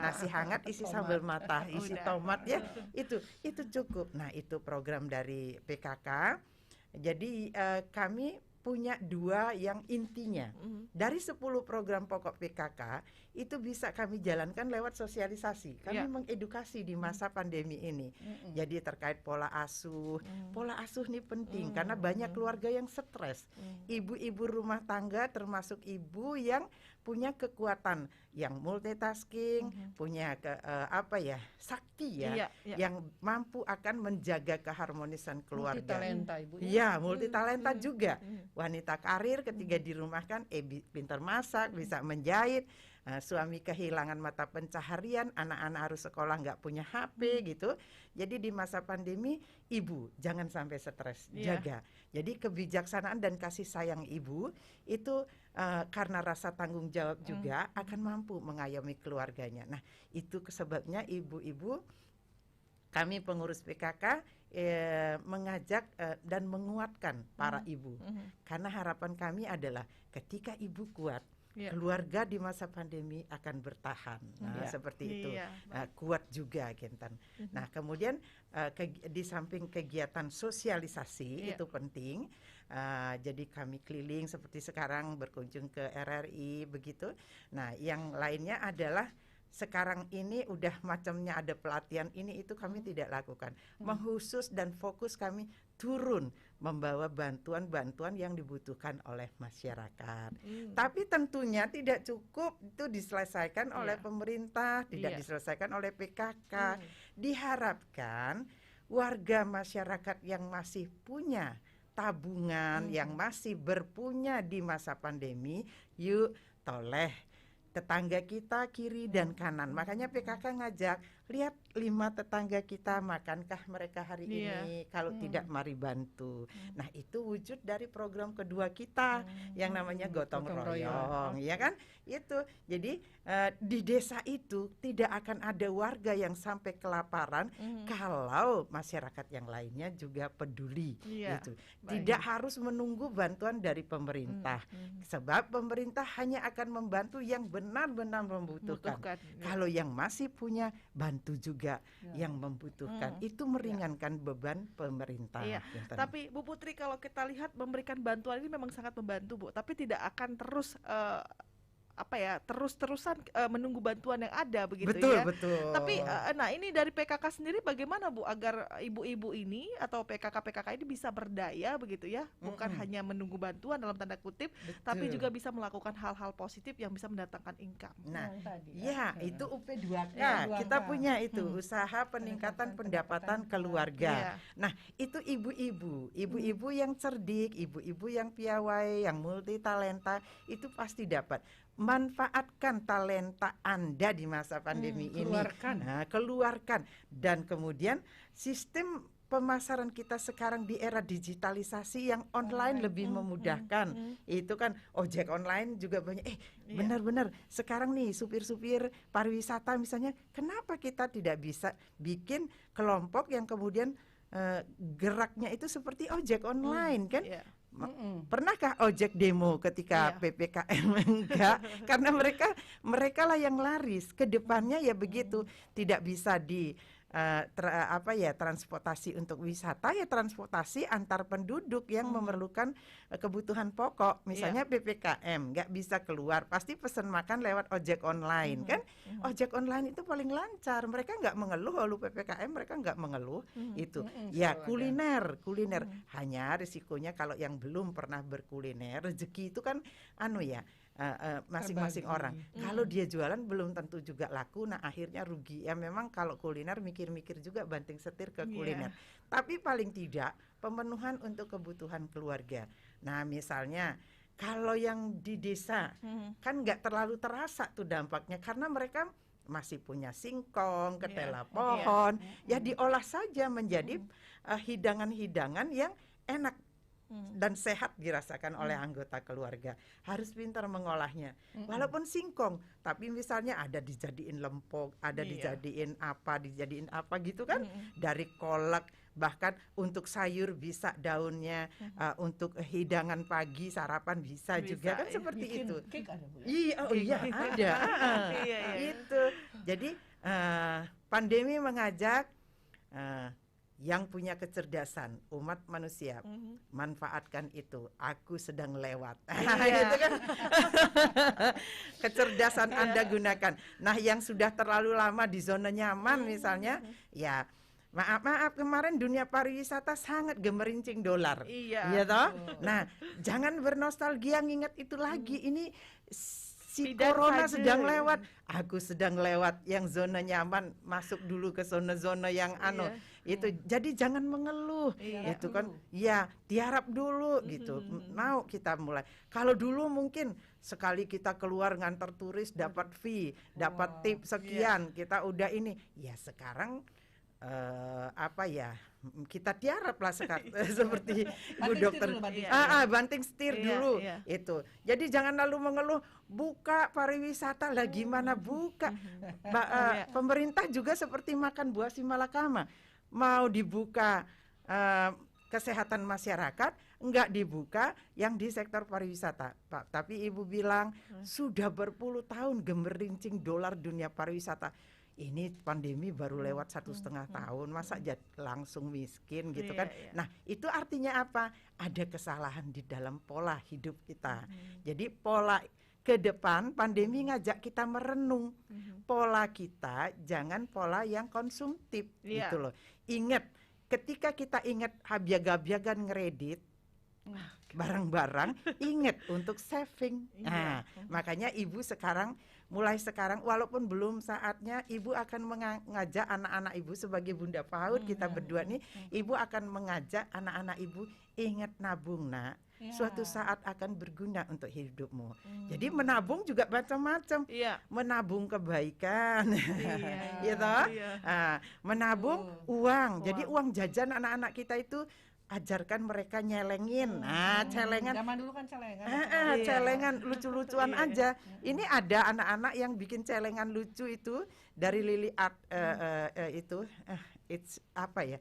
Nasi hangat isi sambal matah, isi tomat ya. Itu cukup. Nah, itu program dari PKK. Jadi kami punya 2 yang intinya. Dari 10 program pokok PKK itu bisa kami jalankan lewat sosialisasi. Kami mengedukasi di masa pandemi ini. Jadi terkait pola asuh. Pola asuh ini penting karena banyak keluarga yang stres. Ibu-ibu rumah tangga termasuk ibu yang punya kekuatan yang multitasking, punya sakti ya, yang mampu akan menjaga keharmonisan keluarga. Multitalenta Ibu. Iya, multitalenta juga. Wanita karir ketika dirumahkan pintar masak, bisa menjahit, suami kehilangan mata pencaharian, anak-anak harus sekolah nggak punya HP gitu. Jadi di masa pandemi ibu jangan sampai stres, jaga. Jadi kebijaksanaan dan kasih sayang ibu itu karena rasa tanggung jawab juga akan mampu mengayomi keluarganya. Nah, itu sebabnya ibu-ibu kami pengurus PKK mengajak dan menguatkan para ibu. Karena harapan kami adalah ketika ibu kuat, keluarga di masa pandemi akan bertahan. Seperti itu. Kuat juga, Gintan. Nah, kemudian di samping kegiatan sosialisasi itu penting. Jadi kami keliling seperti sekarang berkunjung ke RRI begitu. Nah, yang lainnya adalah sekarang ini udah macamnya ada pelatihan ini itu kami tidak lakukan. Mengkhusus dan fokus kami turun membawa bantuan-bantuan yang dibutuhkan oleh masyarakat. Tapi tentunya tidak cukup itu diselesaikan oleh pemerintah, tidak diselesaikan oleh PKK. Diharapkan warga masyarakat yang masih punya tabungan, yang masih berpunya di masa pandemi, yuk toleh tetangga kita kiri dan kanan. Makanya PKK ngajak, lihat 5 tetangga kita makankah mereka hari ini? Kalau tidak mari bantu. Nah, itu wujud dari program kedua kita yang namanya gotong royong, ya kan? Itu. Jadi di desa itu tidak akan ada warga yang sampai kelaparan kalau masyarakat yang lainnya juga peduli. Gitu. Tidak harus menunggu bantuan dari pemerintah. Sebab pemerintah hanya akan membantu yang benar-benar membutuhkan. Kalau yang masih punya, bantu juga yang membutuhkan. Itu meringankan beban pemerintah. Tapi Bu Putri, kalau kita lihat memberikan bantuan ini memang sangat membantu, Bu. Tapi tidak akan terus terus-terusan menunggu bantuan yang ada begitu. Betul. Tapi nah ini dari PKK sendiri bagaimana Bu agar ibu-ibu ini atau PKK ini bisa berdaya begitu ya, bukan hanya menunggu bantuan dalam tanda kutip, tapi juga bisa melakukan hal-hal positif yang bisa mendatangkan income. Nah, itu UP2K. Kita punya itu usaha peningkatan pendapatan keluarga. Nah, itu ibu-ibu yang cerdik, ibu-ibu yang piawai, yang multi talenta itu pasti dapat. Manfaatkan talenta Anda di masa pandemi ini. Keluarkan. Dan kemudian sistem pemasaran kita sekarang di era digitalisasi yang online lebih memudahkan. Itu kan ojek online juga banyak. Benar-benar sekarang nih supir-supir pariwisata misalnya, kenapa kita tidak bisa bikin kelompok yang kemudian geraknya itu seperti ojek online kan? Pernahkah ojek demo ketika PPKM? Enggak, karena mereka lah yang laris. Kedepannya ya begitu, tidak bisa di transportasi untuk wisata, ya transportasi antar penduduk yang memerlukan kebutuhan pokok. Misalnya PPKM nggak bisa keluar, pasti pesan makan lewat ojek online kan? Ojek online itu paling lancar, mereka nggak mengeluh. Lalu PPKM mereka nggak mengeluh itu. Kuliner. Hanya risikonya kalau yang belum pernah berkuliner, rezeki itu kan masing-masing Terbagi. orang. Kalau dia jualan belum tentu juga laku, nah akhirnya rugi. Ya memang kalau kuliner mikir-mikir juga banting setir ke kuliner. Tapi paling tidak pemenuhan untuk kebutuhan keluarga. Nah misalnya kalau yang di desa kan nggak terlalu terasa tuh dampaknya karena mereka masih punya singkong, ketela pohon, ya diolah saja menjadi hidangan-hidangan yang enak dan sehat dirasakan oleh anggota keluarga. Harus pintar mengolahnya. Walaupun singkong, tapi misalnya ada dijadiin lempok, ada dijadiin apa gitu kan? Dari kolak, bahkan untuk sayur bisa daunnya, untuk hidangan pagi sarapan bisa juga kan seperti itu. Cake ada, Bu, ya? Iya, oh iya ada. Itu. Jadi pandemi mengajak yang punya kecerdasan umat manusia manfaatkan itu. Aku sedang lewat. Gitu kan. Kecerdasan Anda gunakan. Nah, yang sudah terlalu lama di zona nyaman misalnya, ya maaf kemarin dunia pariwisata sangat gemerincing dolar. Iya toh? Nah, jangan bernostalgia nginget itu lagi. Ini si corona sedang lewat, aku sedang lewat yang zona nyaman, masuk dulu ke zona-zona yang itu. Jadi jangan mengeluh. Itu kan ya diharap dulu gitu. Mau kita mulai. Kalau dulu mungkin sekali kita keluar ngantar turis dapat fee, dapat tip sekian, kita udah ini. Ya sekarang kita tiarap lah sekarang seperti Bu Dokter banting setir dulu itu. Jadi jangan lalu mengeluh buka pariwisata lah gimana buka. Pemerintah juga seperti makan buah si malakama, mau dibuka kesehatan masyarakat, enggak dibuka yang di sektor pariwisata, Pak. Tapi Ibu bilang sudah berpuluh tahun gemerincing dolar dunia pariwisata. Ini pandemi baru lewat 1,5 tahun, masa langsung miskin gitu kan. Nah itu artinya apa? Ada kesalahan di dalam pola hidup kita. Jadi pola ke depan pandemi ngajak kita merenung. Pola kita jangan pola yang konsumtif gitu loh. Ingat, ketika kita ingat habiag-habiagan ngeredit barang-barang, ingat untuk saving. Nah, makanya Ibu mulai sekarang walaupun belum saatnya, Ibu akan mengajak anak-anak Ibu sebagai Bunda PAUD, kita berdua nih, Ibu akan mengajak anak-anak Ibu ingat nabung, Nak. Suatu saat akan berguna untuk hidupmu. Jadi menabung juga macam-macam. Menabung kebaikan, gitu. Menabung uang. Jadi uang jajan anak-anak kita itu ajarkan mereka nyelengin. Celengan. Zaman dulu kan celengan. Celengan lucu-lucuan aja. Ini ada anak-anak yang bikin celengan lucu itu dari Lily Art it's apa ya?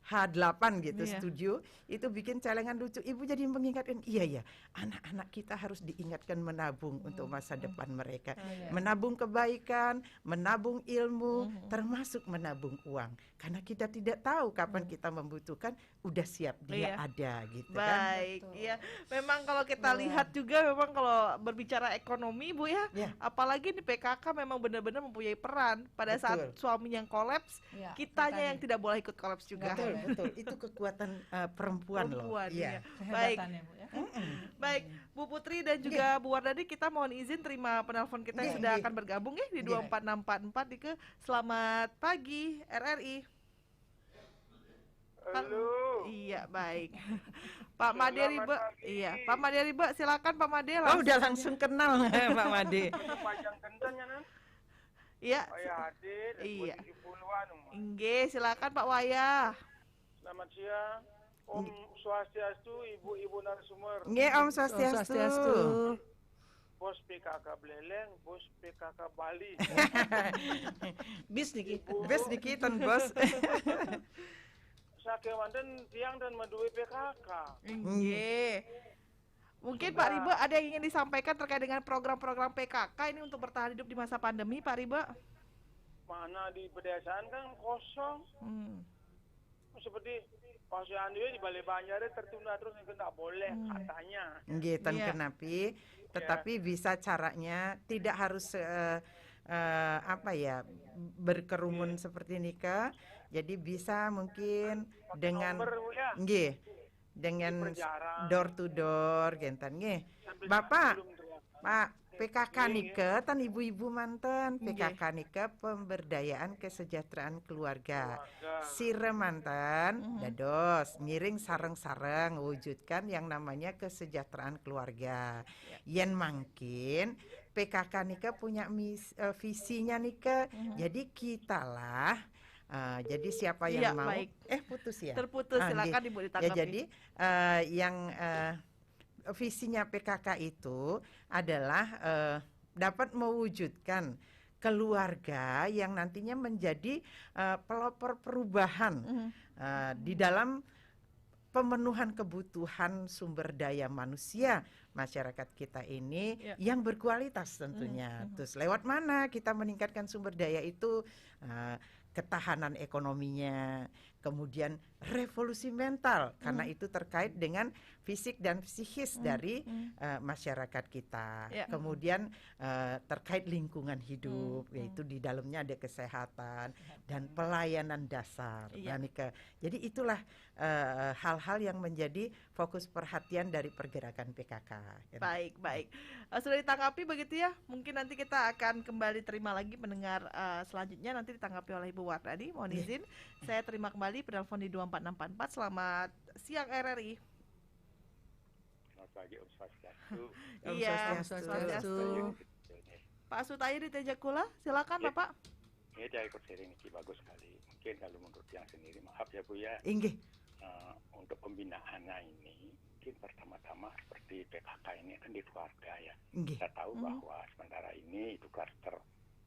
H8 gitu studio itu bikin celengan lucu. Ibu jadi mengingatkan, iya anak-anak kita harus diingatkan menabung untuk masa depan mereka. Menabung kebaikan, menabung ilmu, termasuk menabung uang. Karena kita tidak tahu kapan kita membutuhkan, udah siap dia ada gitu kan. Baik, iya. Memang kalau kita lihat juga memang kalau berbicara ekonomi Bu ya, apalagi di PKK memang benar-benar mempunyai peran pada saat suami yang kolaps, kitanya yang tidak boleh ikut kolaps juga. Betul, itu kekuatan perempuan loh. Iya. Baik. Bu, ya. Baik, Bu Putri dan juga Bu Wardani, kita mohon izin terima penelpon kita yang sudah akan bergabung ya di 24644 di ke Selamat Pagi RRI. Halo. Iya, baik. Pak Made Ribe. Iya, Pak Made Ribe, silakan Pak Made. Oh, udah langsung kenal Pak Made. Panjang kentannya nan. Iya. hadir. Iya. Nggih, silakan Pak Wayah. Selamat siang. Om Swastiastu, Ibu-ibu narasumber. Nggih, Om Swastiastu. Bos PKK Beleleng, bos PKK Bali. Bis niki. Bis niki ton bos. Sakewanten tiang dan madui PKK. Nggih. Mungkin Pak Ribe ada yang ingin disampaikan terkait dengan program-program PKK ini untuk bertahan hidup di masa pandemi, Pak Ribe? Mana di pedesaan kan kosong. Seperti Pasien di Balai Banjar tertunda terus itu tidak boleh katanya. Nggih, ten kenapi, tetapi bisa caranya tidak harus berkerumun seperti nikah. Jadi bisa mungkin dengan nggih, dengan door to door genten nggih. Bapak, Pak, PKK Iya, nike tan ibu-ibu manten Nggih. PKK nike pemberdayaan kesejahteraan keluarga. keluarga. Sire manten dados miring sareng-sareng wujudkan yang namanya kesejahteraan keluarga. Yen mangkin PKK nike punya visinya nike. Jadi kitalah jadi siapa Iya, yang mau baik. putus ya. Terputus, Nggih. silakan Ibu Ya ditanggapi. jadi yang visinya PKK itu adalah dapat mewujudkan keluarga yang nantinya menjadi pelopor perubahan di dalam pemenuhan kebutuhan sumber daya manusia masyarakat kita ini yang berkualitas tentunya. Terus lewat mana kita meningkatkan sumber daya itu? Ketahanan ekonominya, kemudian revolusi mental karena itu terkait dengan fisik dan psikis dari masyarakat kita. Kemudian terkait lingkungan hidup, yaitu di dalamnya ada kesehatan dan pelayanan dasar. Nah, jadi itulah hal-hal yang menjadi fokus perhatian dari pergerakan PKK. Baik. Sudah ditanggapi begitu ya? Mungkin nanti kita akan kembali terima lagi pendengar selanjutnya, nanti ditanggapi oleh Ibu Wardani. Mohon izin, saya terima kembali penelpon di 24644. Selamat siang RRI. Selamat pagi Om Swastiastu. Iya, Om Swastiastu. Pak Sutayi di Tejakula, silakan Ya. Bapak. Ini dari ikut sharing ini bagus sekali. Mungkin kalau menurut yang sendiri, maaf ya Bu ya, Inggih. untuk pembinaannya ini mungkin pertama-tama seperti PKK ini kan di keluarga ya. Inggih. Kita tahu bahwa sementara ini itu klaster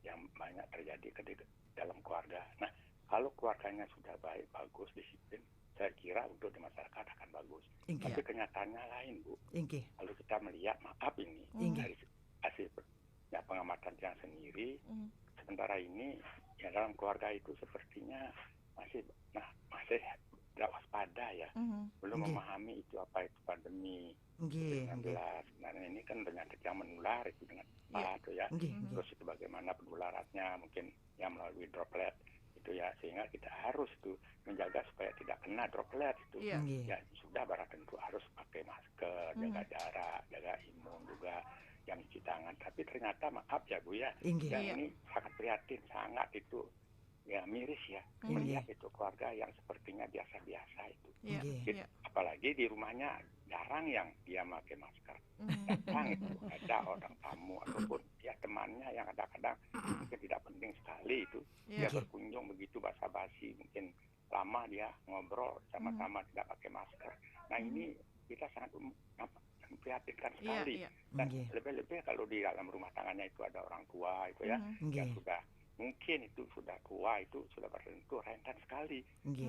yang banyak terjadi di dalam keluarga. Nah, kalau keluarganya sudah baik, bagus, disiplin, saya kira untuk di masyarakat akan bagus. Inggih. Tapi kenyataannya lain Bu. Inggih. Kalau kita melihat, maaf ini dari hasil pengamatan yang sendiri, sementara ini ya dalam keluarga itu sepertinya masih tidak waspada ya, belum memahami itu apa itu pandemi COVID-19. Nah ini kan penyakit yang menular itu dengan cepat ya. Terus itu bagaimana penularannya mungkin yang melalui droplet itu ya, sehingga kita harus tuh menjaga supaya tidak kena droplet itu. Ya sudah barang tentu harus pakai masker, jaga jarak, jaga imun juga, yang cuci tangan. Tapi ternyata maaf ya Bu ya, yang ini sangat prihatin, sangat itu ya miris ya melihat itu keluarga yang sepertinya biasa-biasa itu. Apalagi di rumahnya jarang yang dia pakai masker. Jarang itu ada orang tamu ataupun ya temannya yang kadang-kadang mungkin tidak penting sekali itu. Dia berkunjung begitu basa-basi, mungkin lama dia ngobrol sama-sama tidak pakai masker. Nah ini kita sangat memprihatinkan sekali. Dan lebih-lebih kalau di dalam rumah tangganya itu ada orang tua itu ya, yang sudah mungkin itu sudah tua, itu sudah bertentu rentan sekali.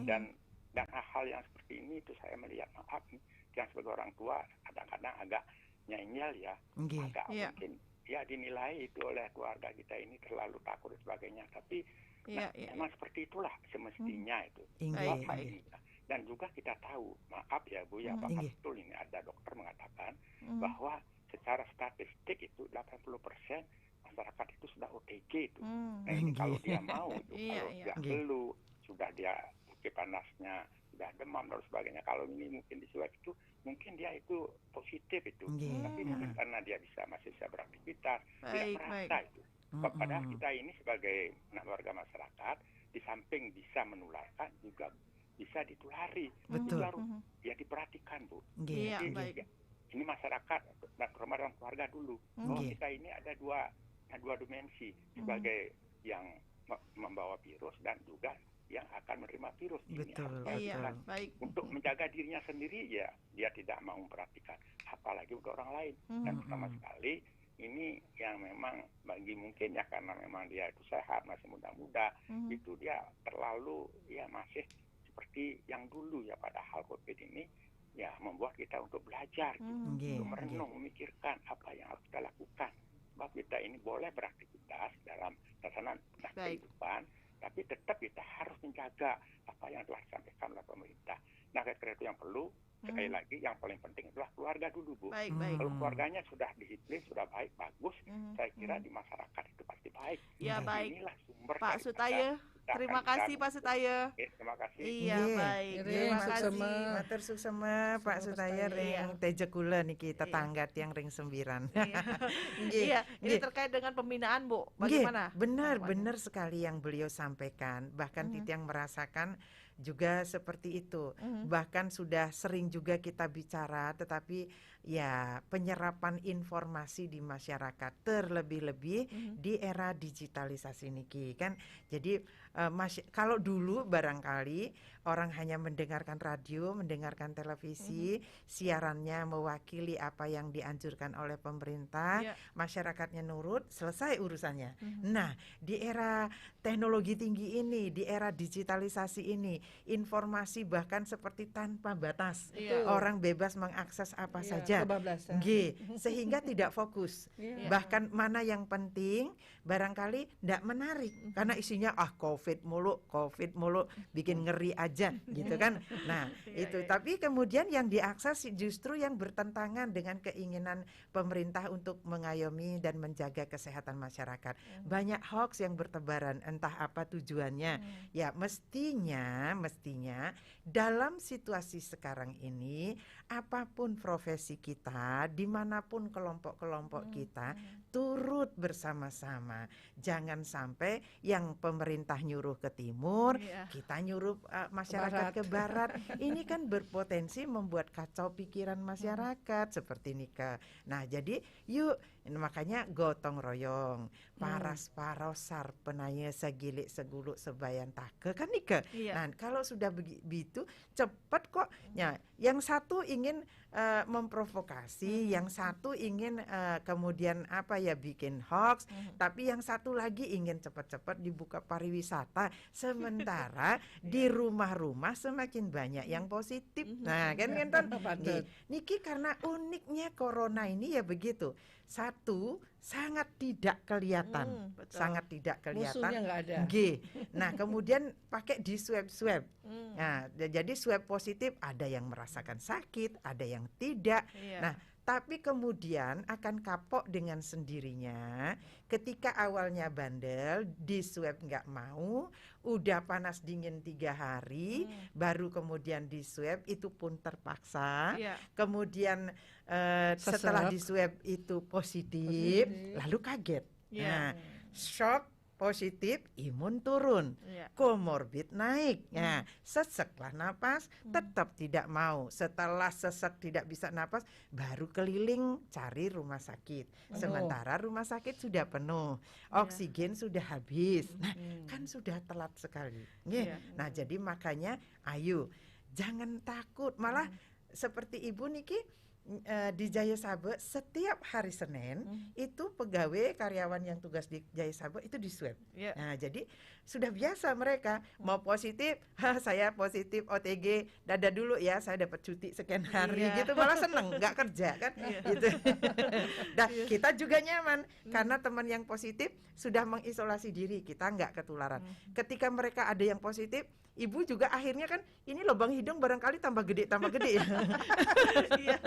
Dan hal-hal yang seperti ini itu saya melihat, maaf nih, yang sebagai orang tua kadang-kadang agak nyengel ya, agak mungkin ya dinilai itu oleh keluarga kita ini terlalu takut dan sebagainya. Tapi memang seperti itulah semestinya itu. Apa ini? Dan juga kita tahu, maaf ya Bu ya, apakah betul ini ada dokter mengatakan bahwa secara statistik itu 80% masyarakat itu sudah OTG itu. Nah ini kalau dia mau itu, kalau dia flu, sudah dia mungkin panasnya, sudah demam dan sebagainya, kalau ini mungkin di swab itu mungkin dia itu positif itu. Tapi mungkin karena dia masih bisa beraktivitas, tidak merasa itu. Padahal kita ini sebagai warga masyarakat, di samping bisa menularkan juga bisa ditulari. Itu harus ya diperhatikan Bu. Ini masyarakat dan dalam keluarga dulu. Bahwa kita ini ada dua dimensi, sebagai yang membawa virus dan juga yang akan menerima virus ini. Untuk menjaga dirinya sendiri ya dia tidak mau memperhatikan, apalagi untuk orang lain. Dan pertama sekali ini yang memang bagi mungkin ya karena memang dia itu sehat, masih muda-muda, itu dia terlalu ya masih seperti yang dulu ya, padahal COVID ini ya membuat kita untuk belajar untuk merenung, memikirkan apa yang harus kita lakukan. Sebab kita ini boleh beraktivitas dalam tatanan kehidupan, tapi tetap kita harus menjaga apa yang telah disampaikan oleh pemerintah. Nah, kira-kira itu yang perlu. Sekali lagi, yang paling penting adalah keluarga dulu Bu. Kalau keluarganya sudah disiplin, sudah baik, bagus, saya kira di masyarakat itu pasti baik. Ya, baik. Inilah sumber Pak Sutaye, Terima kasih Pak Sutaya. Terima kasih. Iya, Nggih. baik. Nggih, Terima kasih. suksema. Matur suksema Pak Suksema Sutaya Pak ring Sutaya. teje kula niki tetangga tiang ring 9. Iya. Nggih, Iya, ini nggih. terkait dengan pembinaan, Bu. Nggih, Bagaimana? benar Harapannya? benar sekali yang beliau sampaikan. Bahkan Mhm. Titiang merasakan juga seperti itu. Mhm. Bahkan sudah sering juga kita bicara, tetapi ya penyerapan informasi di masyarakat terlebih-lebih Mhm. di era digitalisasi niki kan. Jadi kalau dulu barangkali orang hanya mendengarkan radio, mendengarkan televisi, siarannya mewakili apa yang dianjurkan oleh pemerintah, Iya. masyarakatnya nurut, selesai urusannya. Mhm. Nah, di era teknologi tinggi ini, di era digitalisasi ini, informasi bahkan seperti tanpa batas. Iya. Orang bebas mengakses apa Iya, saja. kebablasan. Nggih, sehingga tidak fokus. Iya. Bahkan mana yang penting barangkali tidak menarik karena isinya COVID mulu, bikin ngeri aja gitu kan. Nah, Iya, itu iya. tapi kemudian yang diakses justru yang bertentangan dengan keinginan pemerintah untuk mengayomi dan menjaga kesehatan masyarakat. Banyak hoax yang bertebaran, entah apa tujuannya. Ya, mestinya dalam situasi sekarang ini apapun profesi kita, dimanapun kelompok-kelompok kita, turut bersama-sama. Jangan sampai yang pemerintah nyuruh ke timur, Iya. kita nyuruh masyarakat ke barat. Ini kan berpotensi membuat kacau pikiran masyarakat seperti Nika. Nah, jadi yuk, makanya gotong royong, paras parosar penaya segilik seguluk sebayan take kan Nika. Iya. Nah, kalau sudah begitu cepat kok. Ya, yang satu ingin memprovokasi, yang satu ingin kemudian bikin hoax, tapi yang satu lagi ingin cepat-cepat dibuka pariwisata, sementara di rumah-rumah semakin banyak yang positif. Nah, kan Betul. niki karena uniknya corona ini ya begitu. Satu, sangat tidak kelihatan. Betul. Sangat tidak kelihatan. Musuhnya nggak ada. Nggih. Nah, kemudian pakai di swab. Hmm. Nah, jadi swab positif ada yang merasakan sakit, ada yang tidak. Iya. Nah, tapi kemudian akan kapok dengan sendirinya ketika awalnya bandel, di swab nggak mau, udah panas dingin 3 hari, baru kemudian di swab itu pun terpaksa. Iya. Kemudian setelah Sesek. di swab itu positif, Positif. lalu kaget. Iya. Nah, shock positif, imun turun, Iya. komorbid naik. Nah, seseklah napas, tetap tidak mau. Setelah sesek tidak bisa napas, baru keliling cari rumah sakit. Sementara rumah sakit sudah penuh, oksigen sudah habis. Nah, kan sudah telat sekali. Nggih. Iya. Nah, jadi makanya ayo jangan takut. Malah seperti Ibu niki di Jaya Sabe setiap hari Senin itu pegawai karyawan yang tugas di Jaya Sabe itu di swab. Iya. Nah, jadi sudah biasa mereka mau positif, saya positif OTG, dada dulu ya, saya dapat cuti sekian hari Iya. gitu, malah seneng nggak kerja kan gitu. Nah, kita juga nyaman karena teman yang positif sudah mengisolasi diri, kita nggak ketularan. Ketika mereka ada yang positif, ibu juga akhirnya kan ini lubang hidung barangkali tambah gede ya. Iya.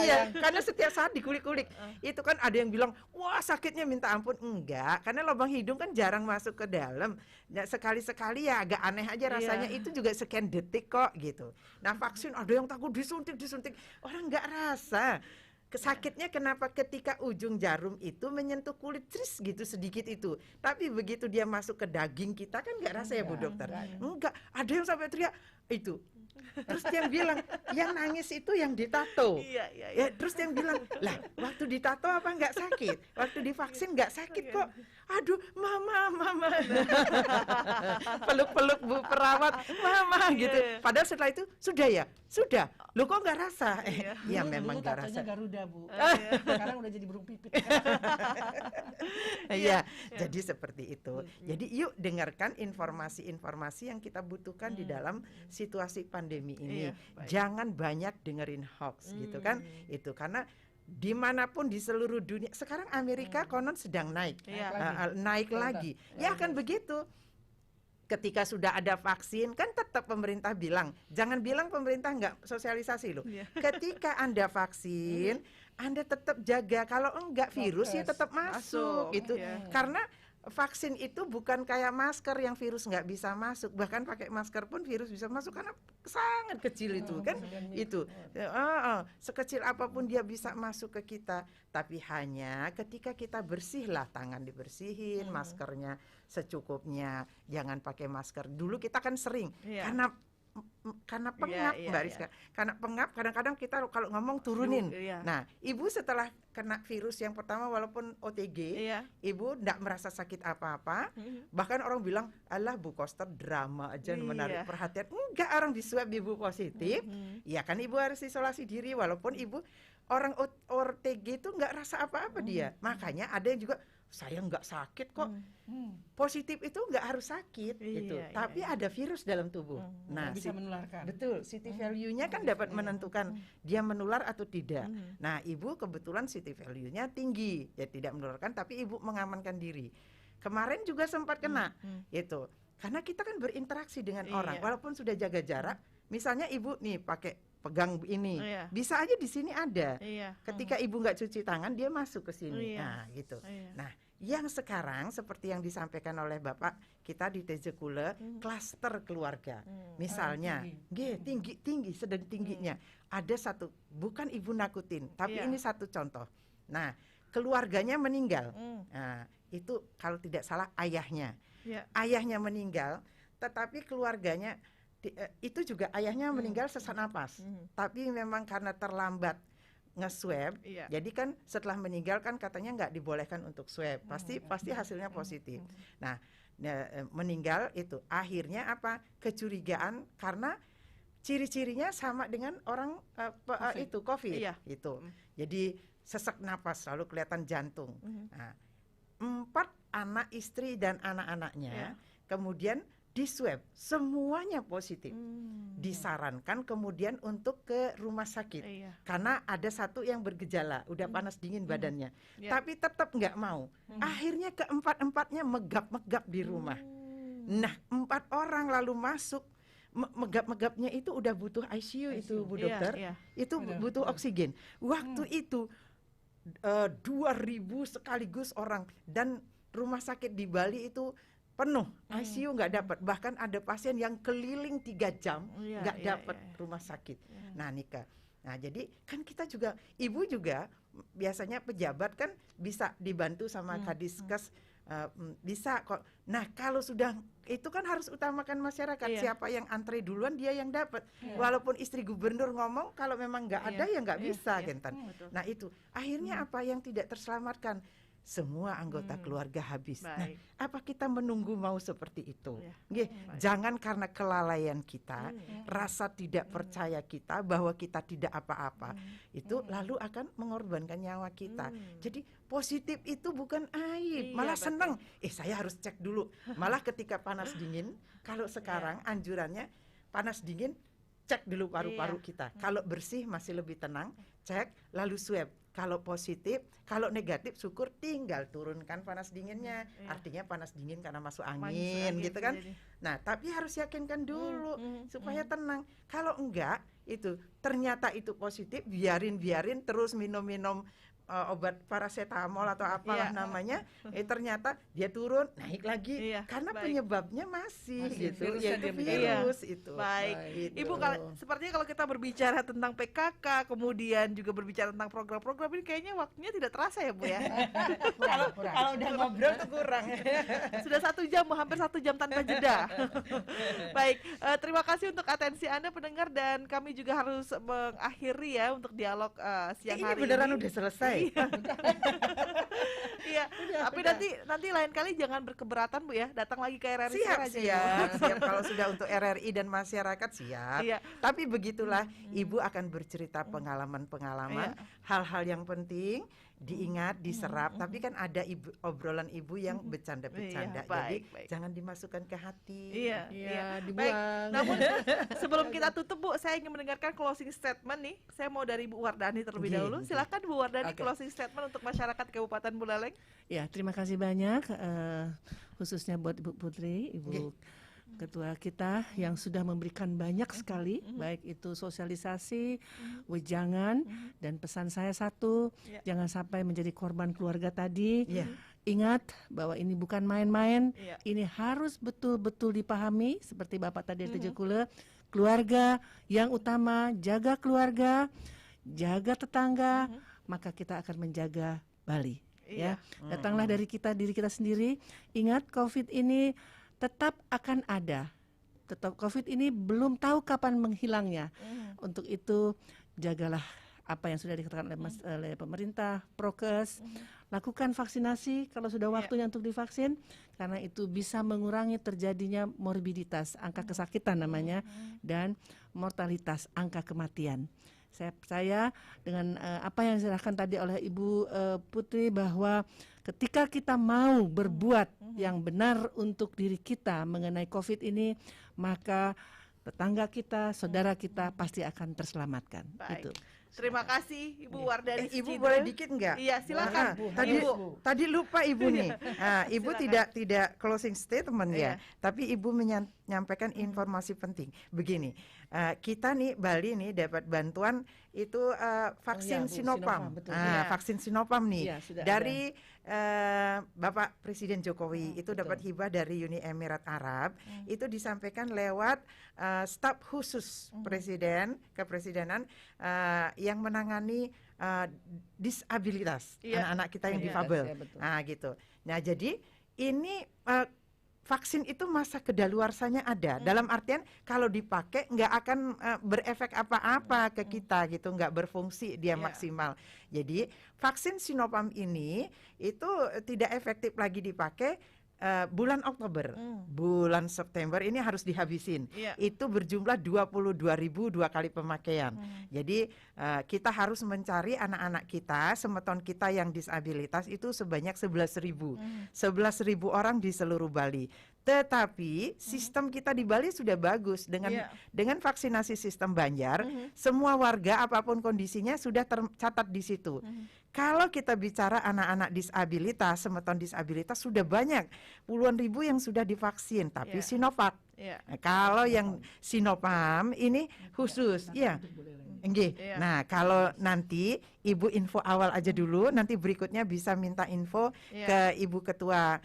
Iya, karena setiap saat dikulik-kulik. Itu kan ada yang bilang, wah sakitnya minta ampun. Enggak, karena lubang hidung kan jarang masuk ke dalam. Nah, sekali-sekali ya agak aneh aja rasanya. Iya. Itu juga sekian detik kok gitu. Nah, vaksin ada yang takut disuntik. Orang nggak rasa. Sakitnya kenapa ketika ujung jarum itu menyentuh kulit tris gitu sedikit itu. Tapi begitu dia masuk ke daging kita kan nggak rasa ya Bu Dokter? Enggak, ada yang sampai teriak itu. Terus dia bilang, yang nangis itu yang ditato. Iya. Ya, terus dia bilang, lah waktu ditato apa nggak sakit? Waktu divaksin nggak sakit kok. Aduh, mama. Peluk-peluk Bu perawat, mama gitu. Padahal setelah itu sudah ya, sudah. Lu kok nggak rasa? Ya memang nggak rasa. Garuda Bu. Sekarang udah jadi burung pipit. Iya, jadi seperti itu. Jadi yuk dengarkan informasi-informasi yang kita butuhkan di dalam situasi pandemi ini. Iya, baik. Jangan banyak dengerin hoax gitu kan. Itu karena dimanapun di seluruh dunia sekarang Amerika konon sedang naik, Iya. naik lagi. Ya akan begitu. Ketika sudah ada vaksin kan tetap pemerintah bilang, jangan bilang pemerintah nggak sosialisasi loh. Iya. Ketika Anda vaksin, Anda tetap jaga, kalau enggak virus ya tetap masuk Masuk, gitu. iya. Karena vaksin itu bukan kayak masker yang virus nggak bisa masuk, bahkan pakai masker pun virus bisa masuk karena sangat kecil itu kan, itu sekecil apapun dia bisa masuk ke kita, tapi hanya ketika kita bersihlah, tangan dibersihin, maskernya secukupnya, jangan pakai masker. Dulu kita kan sering karena pengap, Mbak Rizka, karena pengap kadang-kadang kita kalau ngomong turunin. Nah, ibu setelah kena virus yang pertama walaupun OTG, ibu enggak merasa sakit apa-apa. Bahkan orang bilang, alah Bu Koster drama aja menarik perhatian. Enggak, orang diswab ibu positif. Ya kan ibu harus isolasi diri walaupun ibu orang OTG itu enggak rasa apa-apa dia. Makanya ada yang juga saya nggak sakit kok. Positif itu nggak harus sakit gitu. Tapi ada virus dalam tubuh. Nah, bisa menularkan. Betul, city value-nya kan dapat menentukan dia menular atau tidak. Nah, ibu kebetulan city value-nya tinggi, ya tidak menularkan tapi ibu mengamankan diri. Kemarin juga sempat kena itu. Karena kita kan berinteraksi dengan orang walaupun sudah jaga jarak. Misalnya ibu nih pakai pegang ini, bisa aja di sini ada. Ketika ibu nggak cuci tangan, dia masuk ke sini. Nah, gitu. Nah, yang sekarang seperti yang disampaikan oleh Bapak kita di TJ Kule, klaster keluarga. Misalnya, tinggi sedang tingginya. Ada satu, bukan ibu nakutin, tapi ini satu contoh. Nah, keluarganya meninggal. Nah, itu kalau tidak salah ayahnya. Ayahnya meninggal, tetapi keluarganya itu juga ayahnya meninggal sesak napas, tapi memang karena terlambat nge-swab, jadi kan setelah meninggal kan katanya nggak dibolehkan untuk swab, pasti hasilnya positif. Nah, meninggal itu akhirnya apa? Kecurigaan karena ciri-cirinya sama dengan orang itu COVID, itu. Jadi sesak napas lalu kelihatan jantung. Nah, 4 anak istri dan anak-anaknya kemudian di swab semuanya positif, disarankan kemudian untuk ke rumah sakit karena ada satu yang bergejala udah panas dingin badannya, tapi tetap nggak mau. Akhirnya keempat-empatnya megap-megap di rumah. Nah, 4 orang lalu masuk, megap-megapnya itu udah butuh ICU itu Bu Dokter, itu butuh oksigen. Waktu itu 2.000 sekaligus orang dan rumah sakit di Bali itu penuh, ICU nggak dapat, bahkan ada pasien yang keliling 3 jam nggak dapat rumah sakit. Nah, Nika, nah jadi kan kita juga, ibu juga biasanya pejabat kan bisa dibantu sama Kadiskes, bisa kok. Nah, kalau sudah itu kan harus utamakan masyarakat, siapa yang antre duluan dia yang dapat. Walaupun istri gubernur ngomong kalau memang nggak ada ya nggak bisa, Gentan. Nah itu akhirnya apa yang tidak terselamatkan? Semua anggota keluarga habis. Nah, apa kita menunggu mau seperti itu? Jangan karena kelalaian kita, rasa tidak percaya kita bahwa kita tidak apa-apa, itu lalu akan mengorbankan nyawa kita. Jadi positif itu bukan aib, malah senang. Saya harus cek dulu. Malah ketika panas dingin, kalau sekarang anjurannya panas dingin, cek dulu paru-paru kita. Kalau bersih masih lebih tenang, cek lalu swab. Kalau positif, kalau negatif syukur tinggal turunkan panas dinginnya. Artinya panas dingin karena masuk angin gitu kan. Nah, tapi harus yakinkan dulu supaya tenang. Kalau enggak, itu ternyata itu positif, biarin terus minum obat paracetamol atau apalah namanya, ternyata dia turun, naik lagi, karena penyebabnya masih gitu, yaitu virus itu. Baik, gitu. Ibu, sepertinya kalau kita berbicara tentang PKK, kemudian juga berbicara tentang program-program ini, kayaknya waktunya tidak terasa ya Bu ya. Kalau udah ngobrol tuh kurang. Sudah 1 jam, hampir 1 jam tanpa jeda. Baik, terima kasih untuk atensi Anda pendengar, dan kami juga harus mengakhiri ya untuk dialog siang hari ini. Ini beneran udah selesai. Iya, tapi nanti lain kali jangan berkeberatan Bu ya, datang lagi ke RRI. Siap. Kalau sudah untuk RRI dan masyarakat siap. Tapi begitulah, Ibu akan bercerita pengalaman-pengalaman, hal-hal yang penting diingat, diserap, tapi kan ada obrolan ibu yang bercanda-bercanda, jadi jangan dimasukkan ke hati. Dibuang. Baik, namun sebelum kita tutup Bu, saya ingin mendengarkan closing statement nih. Saya mau dari Bu Wardani terlebih dahulu. Silakan Bu Wardani, closing statement untuk masyarakat Kabupaten Buleleng. Ya, terima kasih banyak, khususnya buat Ibu Putri, Ibu Ketua kita yang sudah memberikan banyak sekali, baik itu sosialisasi, wejangan, dan pesan saya satu, jangan sampai menjadi korban keluarga tadi. ingat bahwa ini bukan main-main, Iya. ini harus betul-betul dipahami seperti Bapak tadi Tejekule, keluarga yang utama, jaga keluarga, jaga tetangga, maka kita akan menjaga Bali. Iya. Ya, datanglah dari diri kita sendiri. Ingat, COVID ini tetap akan ada. Tetap COVID ini belum tahu kapan menghilangnya. Untuk itu jagalah apa yang sudah dikatakan oleh pemerintah, prokes, lakukan vaksinasi kalau sudah waktunya untuk divaksin, karena itu bisa mengurangi terjadinya morbiditas, angka kesakitan namanya, dan mortalitas, angka kematian. Saya percaya dengan apa yang diserahkan tadi oleh Ibu Putri, bahwa ketika kita mau berbuat yang benar untuk diri kita mengenai COVID ini, maka tetangga kita, saudara kita pasti akan terselamatkan. Baik. Itu. Terima kasih Ibu Wardani Ibu Sucindra. boleh dikit nggak? Iya, silakan. Tadi lupa Ibu nih. Ibu tidak closing statement ya, tapi Ibu menyampaikan informasi penting. Begini, kita nih Bali nih dapat bantuan itu vaksin Sinopharm. Vaksin Sinopharm nih dari Bapak Presiden Jokowi itu dapat hibah dari Uni Emirat Arab. Itu disampaikan lewat staf khusus Presiden Kepresidenan yang menangani disabilitas anak-anak kita yang difabel. Gitu. Nah, jadi ini vaksin itu masa kedaluarsanya ada. Dalam artian kalau dipakai nggak akan berefek apa-apa ke kita gitu, nggak berfungsi dia maksimal. Jadi vaksin Sinopharm ini itu tidak efektif lagi dipakai bulan Oktober. Bulan September ini harus dihabisin. Itu berjumlah 22.000 2 kali pemakaian. Jadi kita harus mencari anak-anak kita, semeton kita yang disabilitas itu sebanyak 11.000. 11.000 orang di seluruh Bali. Tetapi sistem kita di Bali sudah bagus dengan vaksinasi sistem Banjar, semua warga apapun kondisinya sudah tercatat di situ. Kalau kita bicara anak-anak disabilitas, semeton disabilitas sudah banyak, puluhan ribu yang sudah divaksin, tapi Sinovac. Nah, kalau yang Sinopharm ini khusus, Nah, kalau nanti Ibu info awal aja dulu, nanti berikutnya bisa minta info ke Ibu Ketua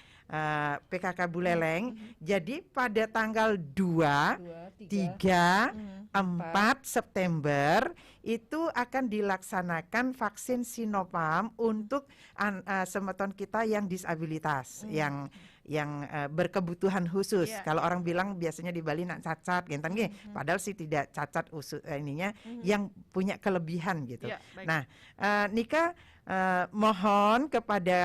PKK Buleleng. Jadi pada tanggal 2, 3, 4 September itu akan dilaksanakan vaksin Sinopharm untuk semeton kita yang disabilitas, yang berkebutuhan khusus. Kalau orang bilang biasanya di Bali nak cacat, padahal sih tidak cacat yang punya kelebihan gitu. Nah, Nika mohon kepada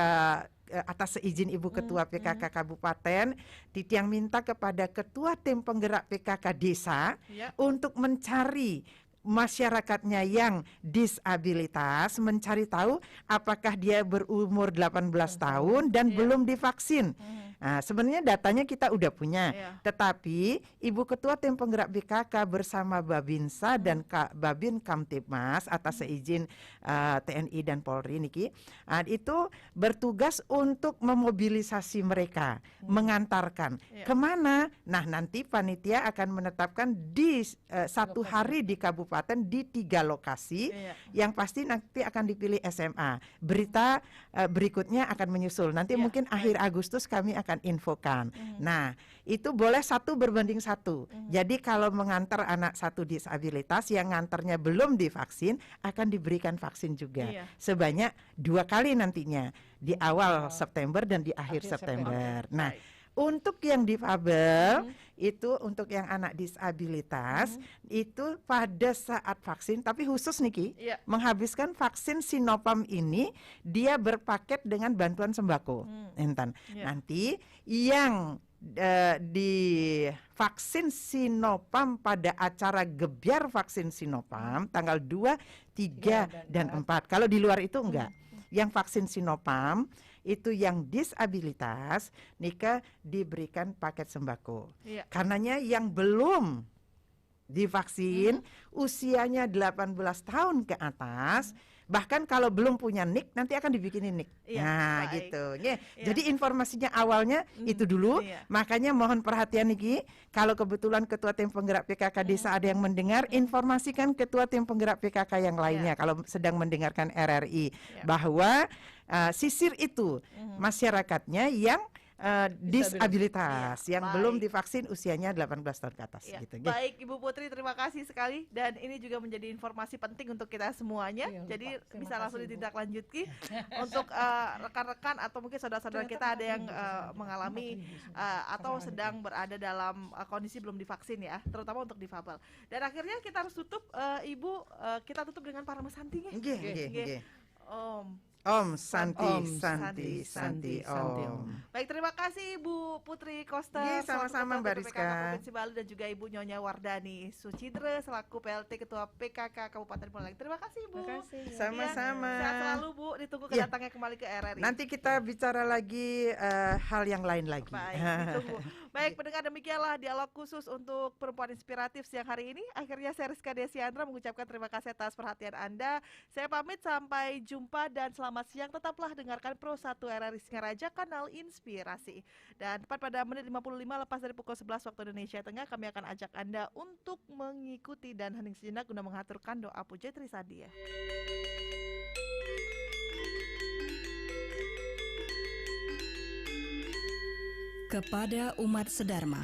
atas seizin Ibu Ketua PKK Kabupaten, Titiang minta kepada Ketua Tim Penggerak PKK Desa untuk mencari masyarakatnya yang disabilitas, mencari tahu apakah dia berumur 18 tahun dan belum divaksin. Nah, sebenarnya datanya kita udah punya, tetapi Ibu Ketua Tim Penggerak BKK bersama Babinsa dan Babin Kamtibmas atas seizin TNI dan Polri niki, itu bertugas untuk memobilisasi mereka, mengantarkan kemana. Nah, nanti panitia akan menetapkan di 1 hari di kabupaten di 3 lokasi, yang pasti nanti akan dipilih SMA. Berita berikutnya akan menyusul. Nanti mungkin akhir Agustus kami akan infokan. Nah, itu boleh 1 berbanding 1. Jadi kalau mengantar anak 1 disabilitas yang ngantarnya belum divaksin akan diberikan vaksin juga. Sebanyak 2 kali nantinya, di awal September dan di akhir September. Nah, untuk yang difabel itu untuk yang anak disabilitas itu pada saat vaksin, tapi khusus Niki menghabiskan vaksin Sinopharm ini dia berpaket dengan bantuan sembako. Nanti yang di vaksin Sinopharm pada acara gebyar vaksin Sinopharm tanggal 2, 3 dan 4. Kalau di luar itu enggak. Yang vaksin Sinopharm itu yang disabilitas Nika diberikan paket sembako. Karenanya yang belum divaksin usianya 18 tahun ke atas Bahkan kalau belum punya NIK nanti akan dibikinin NIK. Iya, Nah, baik. gitu. Nggih. Iya. Jadi informasinya awalnya itu dulu. Iya. Makanya mohon perhatian niki, kalau kebetulan ketua tim penggerak PKK desa ada yang mendengar, informasikan ketua tim penggerak PKK yang lainnya kalau sedang mendengarkan RRI bahwa sisir itu masyarakatnya yang disabilitas Iya, yang baik. belum divaksin usianya 18 tahun ke atas Ya, gitu. Nggih. baik Ibu Putri, terima kasih sekali dan ini juga menjadi informasi penting untuk kita semuanya. Iya, Jadi Pak. Terima bisa langsung kasih, Bu. ditindaklanjuti untuk rekan-rekan atau mungkin saudara-saudara kita ada yang mengalami atau sedang berada dalam kondisi belum divaksin ya, terutama untuk difabel. Dan akhirnya kita harus tutup, Ibu, kita tutup dengan para mesantinya. Nggih, nggih, nggih. Om Santi, Om, Santi, Santi, Om. Baik, terima kasih Ibu Putri Koster, Iya, sama-sama, selaku Mbak Ketua PKK Rizka. Provinsi Bali, dan juga Ibu Nyonya Wardani Sucidre selaku PLT Ketua PKK Kabupaten Buleleng. Terima kasih Ibu. Terima kasih. Sama-sama. Ya, sehat selalu Bu, ditunggu Iya. kedatangannya kembali ke RRI. Nanti kita bicara lagi hal yang lain lagi. Baik, ditunggu. Baik, pendengar, demikianlah dialog khusus untuk perempuan inspiratif siang hari ini. Akhirnya saya Rizka Desiandra mengucapkan terima kasih atas perhatian Anda. Saya pamit, sampai jumpa dan selamat siang. Tetaplah dengarkan Pro 1 RRI Singaraja, kanal inspirasi. Dan tepat pada menit 55 lepas dari pukul 11 waktu Indonesia Tengah, kami akan ajak Anda untuk mengikuti dan hening sejenak guna mengaturkan doa puja Trisadia. Kepada umat sedharma,